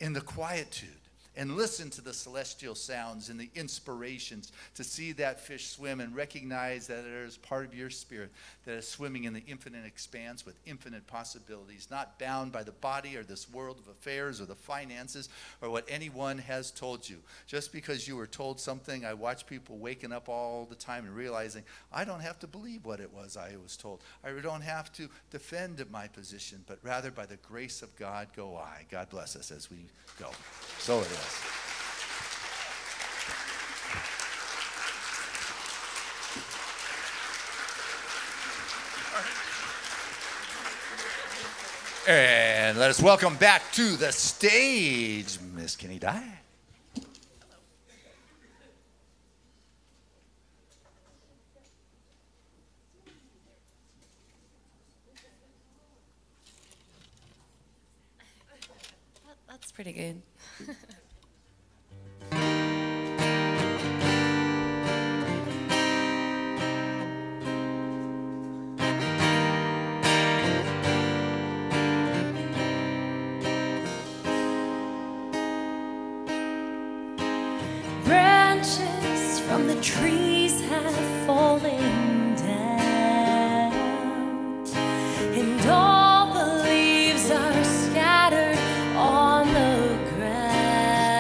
in the quietude and listen to the celestial sounds and the inspirations, to see that fish swim and recognize that it is part of your spirit that is swimming in the infinite expanse with infinite possibilities, not bound by the body or this world of affairs or the finances or what anyone has told you. Just because you were told something, I watch people waking up all the time and realizing, I don't have to believe what it was I was told. I don't have to defend my position, but rather by the grace of God go I. God bless us as we go. So it is. And let us welcome back to the stage Miss Kenny Dye. That's pretty good. Branches from the trees have fallen down, and all the leaves are scattered on the ground,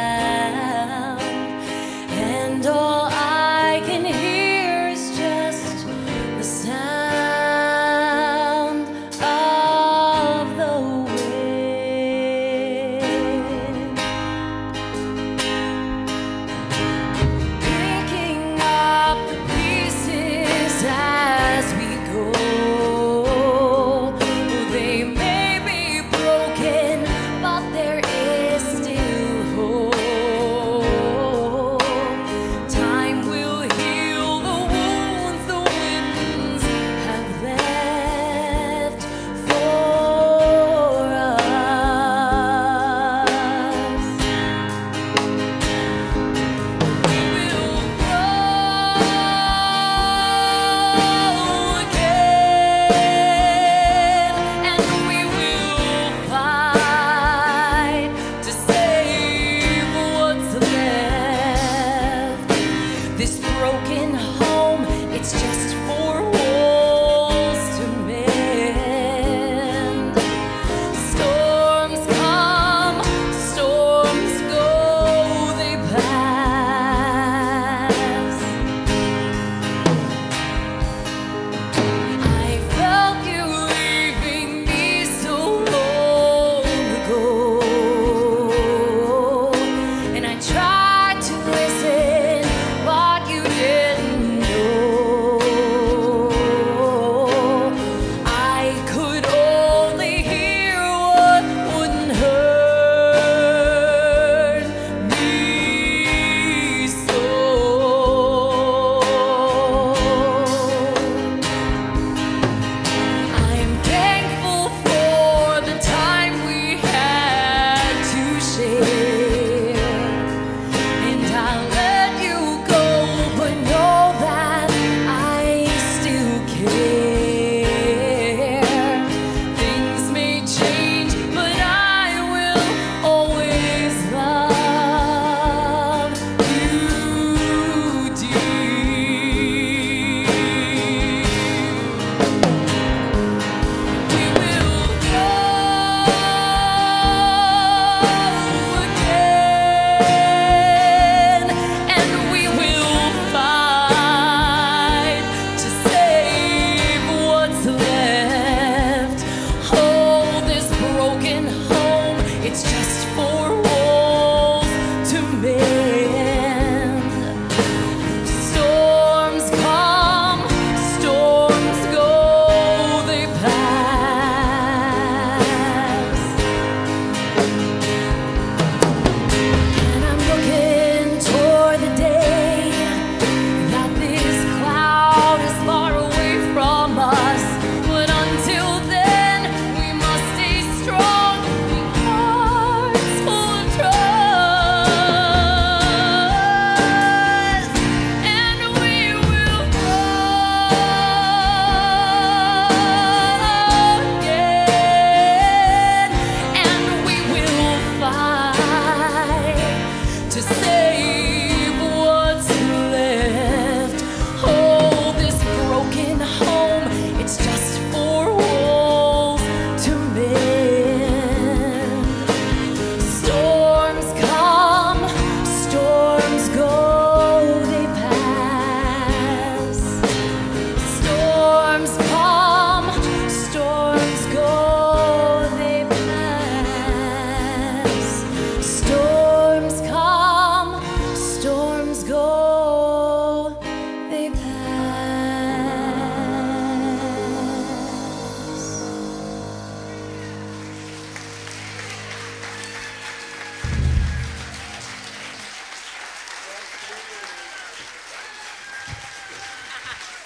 and all I can hear is just the sound of the wind picking up the pieces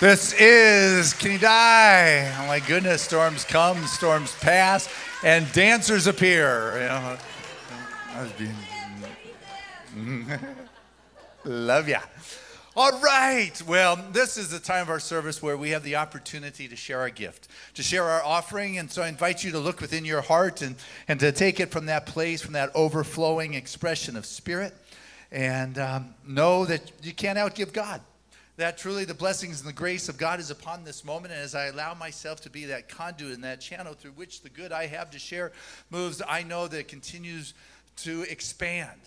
This is Can You Die? Oh my goodness, storms come, storms pass, and dancers appear. You know, I was being... Love ya. All right. Well, this is the time of our service where we have the opportunity to share our gift, to share our offering. And so I invite you to look within your heart and to take it from that place, from that overflowing expression of spirit, and know that you can't outgive God. That truly the blessings and the grace of God is upon this moment. And as I allow myself to be that conduit and that channel through which the good I have to share moves, I know that it continues to expand.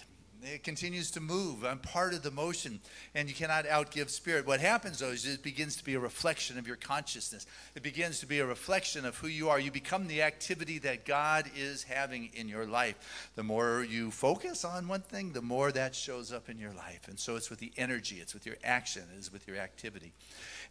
It continues to move. I'm part of the motion, and you cannot outgive spirit. What happens, though, is it begins to be a reflection of your consciousness. It begins to be a reflection of who you are. You become the activity that God is having in your life. The more you focus on one thing, the more that shows up in your life. And so it's with the energy, it's with your action, it's with your activity.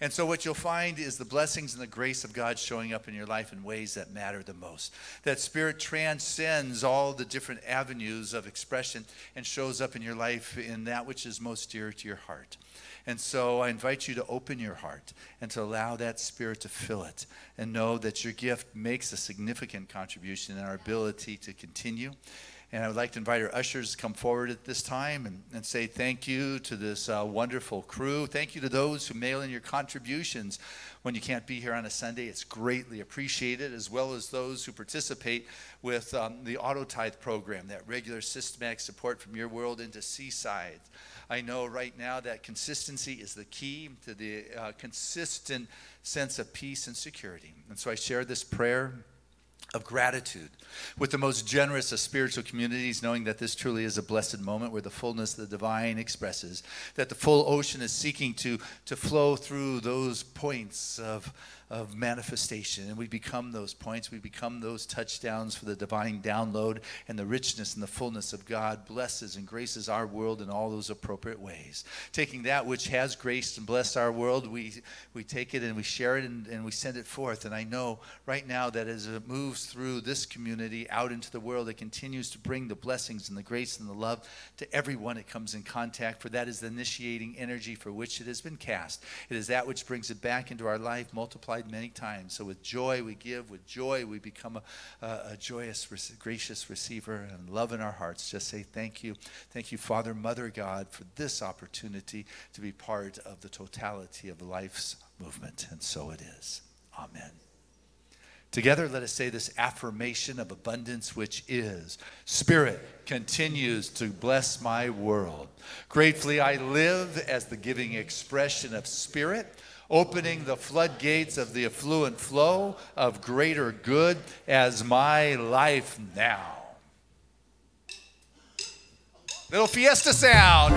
And so what you'll find is the blessings and the grace of God showing up in your life in ways that matter the most. That spirit transcends all the different avenues of expression and shows up in your life in that which is most dear to your heart. And so I invite you to open your heart and to allow that spirit to fill it and know that your gift makes a significant contribution in our ability to continue. And I would like to invite our ushers to come forward at this time and say thank you to this wonderful crew. Thank you to those who mail in your contributions when you can't be here on a Sunday. It's greatly appreciated, as well as those who participate with the Auto Tithe program, that regular systematic support from your world into Seaside. I know right now that consistency is the key to the consistent sense of peace and security. And so I share this prayer of gratitude with the most generous of spiritual communities, knowing that this truly is a blessed moment where the fullness of the divine expresses, that the full ocean is seeking to flow through those points of manifestation, and we become those points, we become those touchdowns for the divine download, and the richness and the fullness of God blesses and graces our world in all those appropriate ways. Taking that which has graced and blessed our world, we take it and we share it and we send it forth. And I know right now that as it moves through this community out into the world, it continues to bring the blessings and the grace and the love to everyone it comes in contact, for that is the initiating energy for which it has been cast. It is that which brings it back into our life, multiplied many times. So with joy we give, with joy we become a joyous, gracious receiver, and love in our hearts. Just say thank you. Thank you, Father, Mother, God, for this opportunity to be part of the totality of life's movement. And so it is. Amen. Together, let us say this affirmation of abundance, which is: Spirit continues to bless my world. Gratefully, I live as the giving expression of Spirit, opening the floodgates of the affluent flow of greater good as my life now. Little fiesta sound.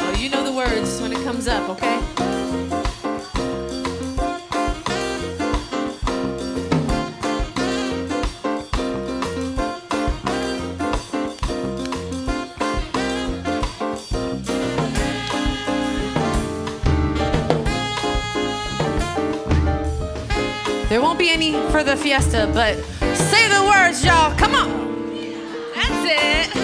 Oh, you know the words when it comes up, okay? There won't be any for the fiesta, but say the words, y'all. Come on. That's it.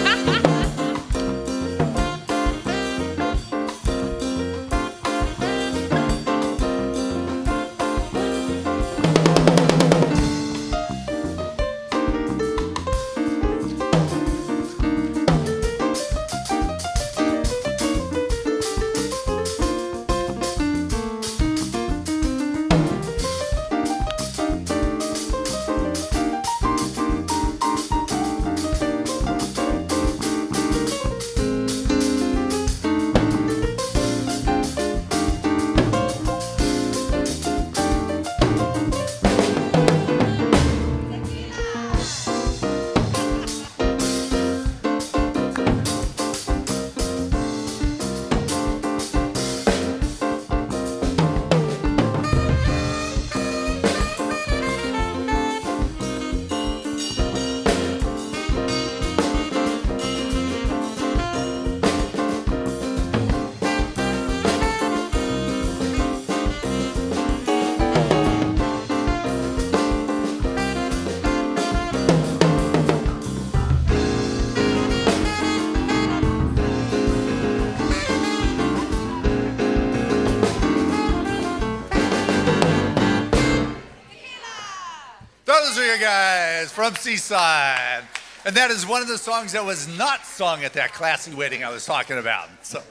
Those are your guys from Seaside. And that is one of the songs that was not sung at that classy wedding I was talking about. So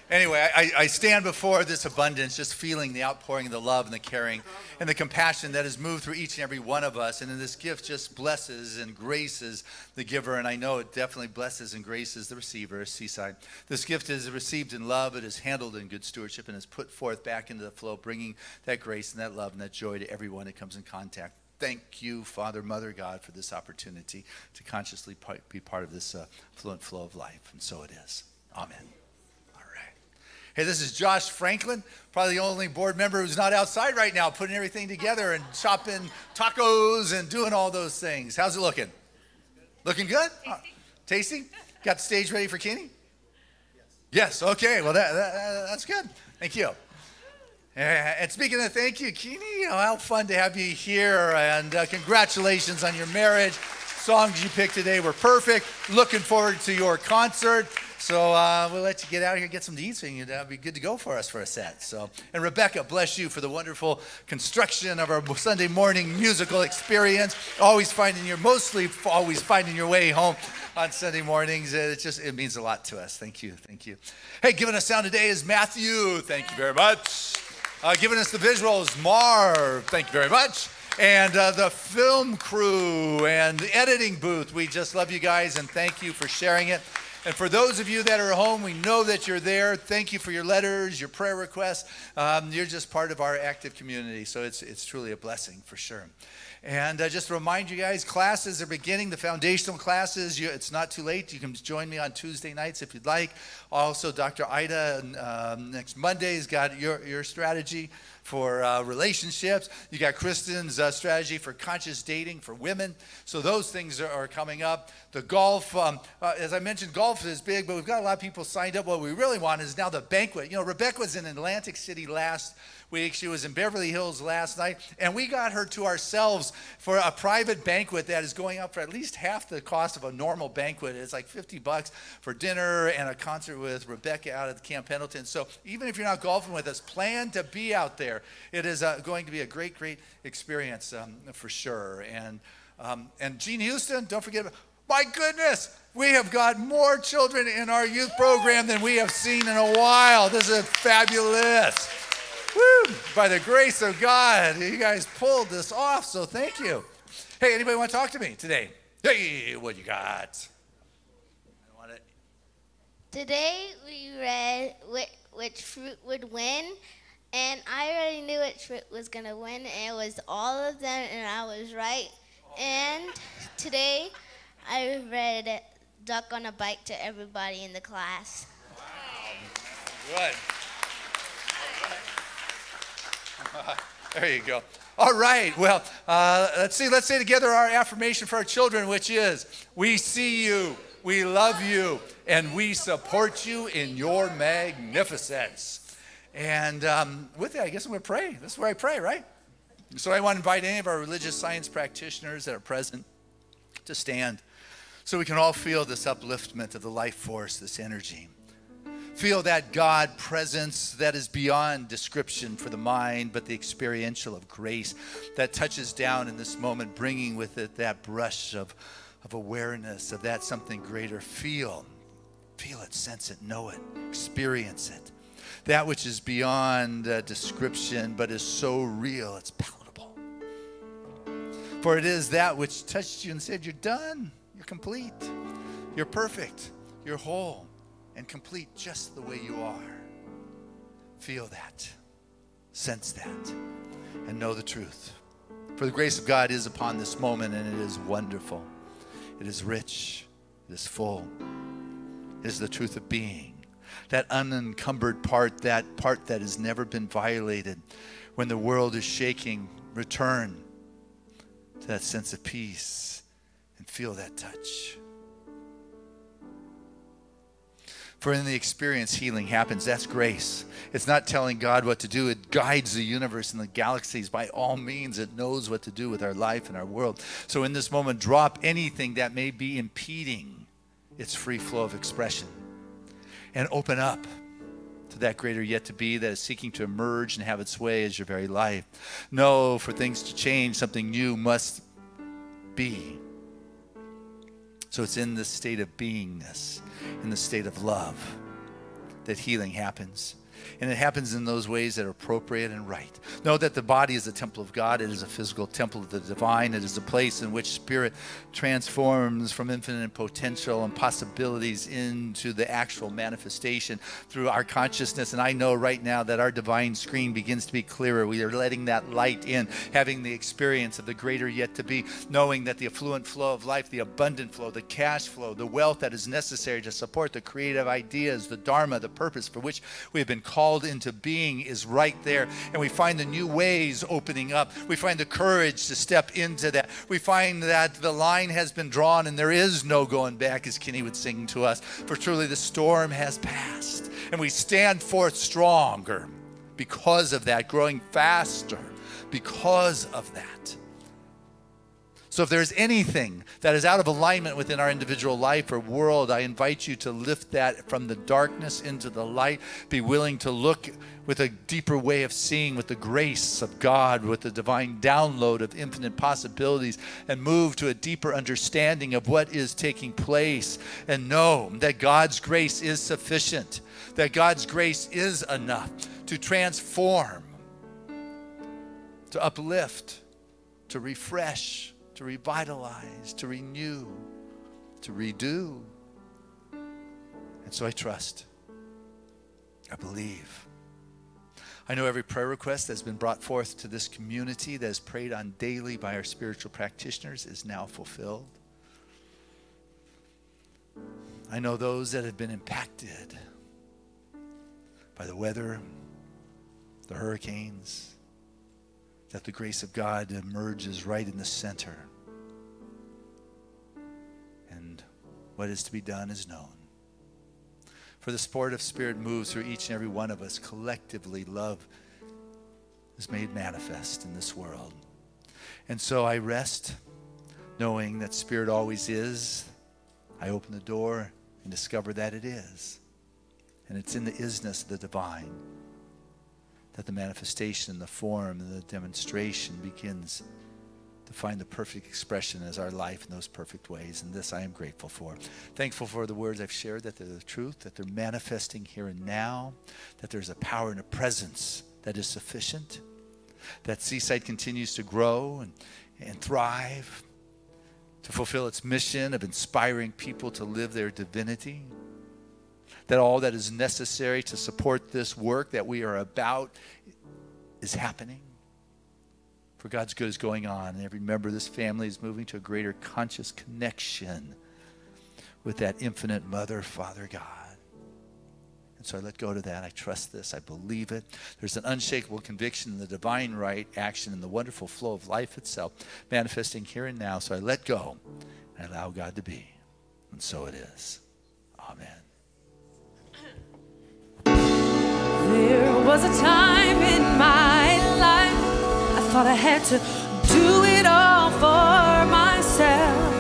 anyway, I stand before this abundance, just feeling the outpouring of the love and the caring and the compassion that has moved through each and every one of us. And then this gift just blesses and graces the giver. And I know it definitely blesses and graces the receiver, Seaside. This gift is received in love. It is handled in good stewardship and is put forth back into the flow, bringing that grace and that love and that joy to everyone it comes in contact. Thank you, Father, Mother, God, for this opportunity to consciously be part of this fluent flow of life. And so it is. Amen. All right. Hey, this is Josh Franklin, probably the only board member who's not outside right now, putting everything together and chopping tacos and doing all those things. How's it looking? Looking good? Tasty? Got the stage ready for Kenny? Yes. Okay. Well, that's good. Thank you. And speaking of thank you, Keeney, how fun to have you here, and congratulations on your marriage. Songs you picked today were perfect. Looking forward to your concert. So we'll let you get out here, get some to eat, so you'll be good to go for us for a set. So, and Rebecca, bless you for the wonderful construction of our Sunday morning musical experience. Mostly always finding your way home on Sunday mornings. It means a lot to us. Thank you. Hey, giving us sound today is Matthew. Thank you very much. Giving us the visuals, Marv, thank you very much. And the film crew and the editing booth, we just love you guys and thank you for sharing it. And for those of you that are home, we know that you're there. Thank you for your letters, your prayer requests. You're just part of our active community, so it's truly a blessing for sure. And just to remind you guys, classes are beginning, the foundational classes. It's not too late. You can join me on Tuesday nights if you'd like. Also, Dr. Ida next Monday's got your strategy for relationships. You got Kristen's strategy for conscious dating for women. So those things are coming up. The golf, as I mentioned, golf is big, but we've got a lot of people signed up. What we really want is now the banquet. You know, Rebecca was in Atlantic City last week. She was in Beverly Hills last night, and we got her to ourselves for a private banquet that is going up for at least half the cost of a normal banquet. It's like $50 for dinner and a concert with Rebecca out at Camp Pendleton. So even if you're not golfing with us, plan to be out there. It is going to be a great experience for sure. And Gene Houston, don't forget about, my goodness, we have got more children in our youth program than we have seen in a while. This is fabulous. Woo! By the grace of God, you guys pulled this off, so thank you. Hey, anybody want to talk to me today? Hey, what you got? I want it. Today we read which fruit would win, and I already knew which fruit was going to win, and it was all of them, and I was right. And today I read Duck on a Bike to everybody in the class. Wow. Good. There you go. All right. Well, let's say together our affirmation for our children, which is, we see you, we love you, and we support you in your magnificence. And with that, I guess I'm going to pray. This is where I pray, right? So I want to invite any of our religious science practitioners that are present to stand so we can all feel this upliftment of the life force, this energy. Feel that God presence that is beyond description for the mind, but the experiential of grace that touches down in this moment, bringing with it that brush of awareness of that something greater. Feel it, sense it, know it, experience it. That which is beyond description, but is so real, it's palatable. For it is that which touched you and said, you're done, you're complete, you're perfect, you're whole, and complete just the way you are. Feel that, sense that, and know the truth. For the grace of God is upon this moment, and it is wonderful. It is rich, it is full. It is the truth of being. That unencumbered part that has never been violated. When the world is shaking, return to that sense of peace and feel that touch. For in the experience, healing happens. That's grace. It's not telling God what to do. It guides the universe and the galaxies. By all means, it knows what to do with our life and our world. So in this moment, drop anything that may be impeding its free flow of expression and open up to that greater yet to be that is seeking to emerge and have its way as your very life. No, for things to change, something new must be. So it's in this state of beingness, in the state of love, that healing happens. And it happens in those ways that are appropriate and right. Know that the body is a temple of God. It is a physical temple of the divine. It is a place in which spirit transforms from infinite potential and possibilities into the actual manifestation through our consciousness. And I know right now that our divine screen begins to be clearer. We are letting that light in, having the experience of the greater yet to be, knowing that the affluent flow of life, the abundant flow, the cash flow, the wealth that is necessary to support the creative ideas, the dharma, the purpose for which we have been called into being is right there. And we find the new ways opening up. We find the courage to step into that. We find that the line has been drawn and there is no going back, as Kenny would sing to us. For truly the storm has passed. And we stand forth stronger because of that, growing faster because of that. So if there's anything that is out of alignment within our individual life or world, I invite you to lift that from the darkness into the light. Be willing to look with a deeper way of seeing, with the grace of God, with the divine download of infinite possibilities, and move to a deeper understanding of what is taking place. And know that God's grace is sufficient, that God's grace is enough to transform, to uplift, to refresh, to revitalize, to renew, to redo. And so I trust. I believe. I know every prayer request that has been brought forth to this community that is prayed on daily by our spiritual practitioners is now fulfilled. I know those that have been impacted by the weather, the hurricanes, that the grace of God emerges right in the center. And what is to be done is known. For the sport of spirit moves through each and every one of us. Collectively, love is made manifest in this world. And so I rest knowing that spirit always is. I open the door and discover that it is. And it's in the isness of the divine that the manifestation, the form, and the demonstration begins to find the perfect expression as our life in those perfect ways. And this I am grateful for. Thankful for the words I've shared, that they're the truth, that they're manifesting here and now, that there's a power and a presence that is sufficient, that Seaside continues to grow and thrive, to fulfill its mission of inspiring people to live their divinity, that all that is necessary to support this work that we are about is happening. For God's good is going on, and every member of this family is moving to a greater conscious connection with that infinite Mother, Father, God. And so I let go to that. I trust this. I believe it. There's an unshakable conviction in the divine right action and the wonderful flow of life itself manifesting here and now. So I let go and allow God to be. And so it is. Amen. There was a time in my life I thought I had to do it all for myself.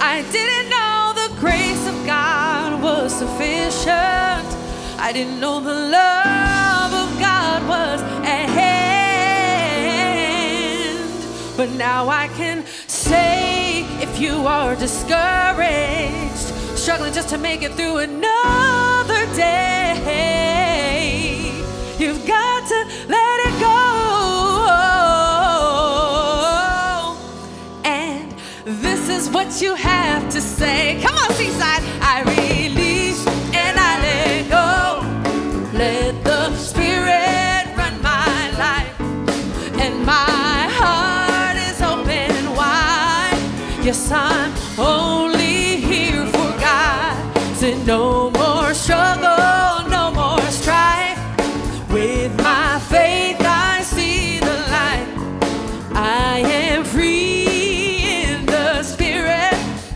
I didn't know the grace of God was sufficient. I didn't know the love of God was at hand. But now I can say, if you are discouraged, struggling just to make it through another day, you've got to let it go. And this is what you have to say. Come on, Seaside. I release and I let go. Let the Spirit run my life. And my heart is open wide. Yes, I'm only here for God. Said no more struggle, no more strife. With my faith I see the light. I am free in the Spirit.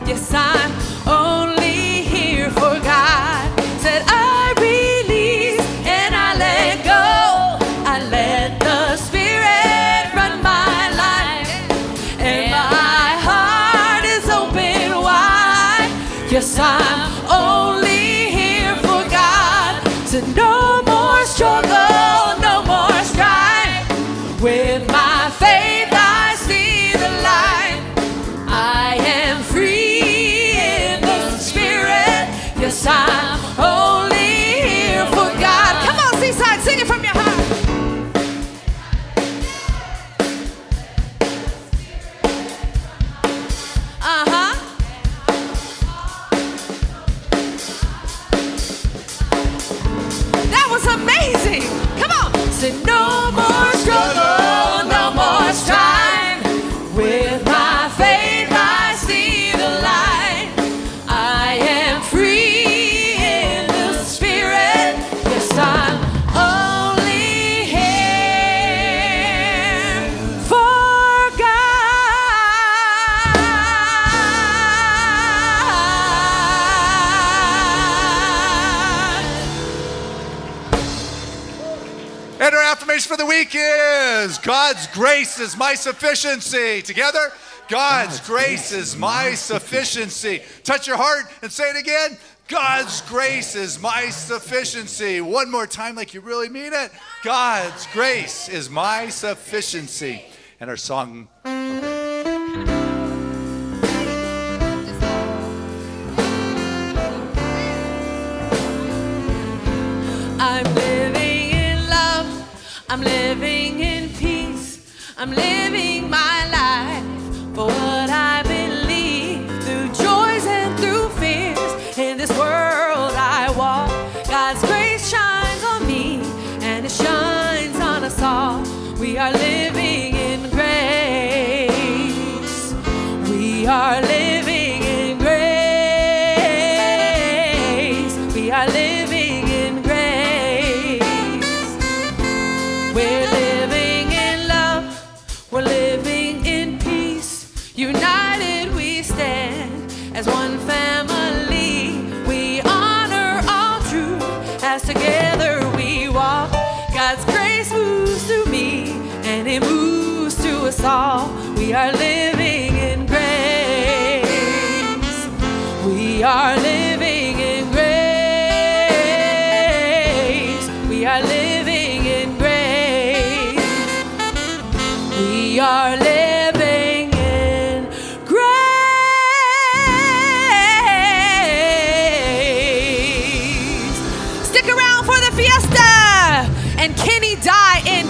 Yes, I'm only here for God. Said I release and I let go. I let the Spirit run my life. And my heart is open wide. Yes, I'm only here for God. And our affirmation for the week is God's grace is my sufficiency. Together, God's grace is my sufficiency. Touch your heart and say it again. God's grace is my sufficiency. One more time like you really mean it. God's grace is my sufficiency. And our song. I'm living in love, I'm living in peace, I'm living my life for what I believe, through joys and through fears. In this world I walk, God's grace shines on me, and it shines on us all. We are living in grace, we are living in grace, we are living in grace. We're living in love, we're living in peace. United we stand as one family. We honor all truth as together we walk. God's grace moves through me and it moves through us all. We are living in grace. We are living in grace. We are living in grace. We are living in grace. Stick around for the fiesta and Kenny Die in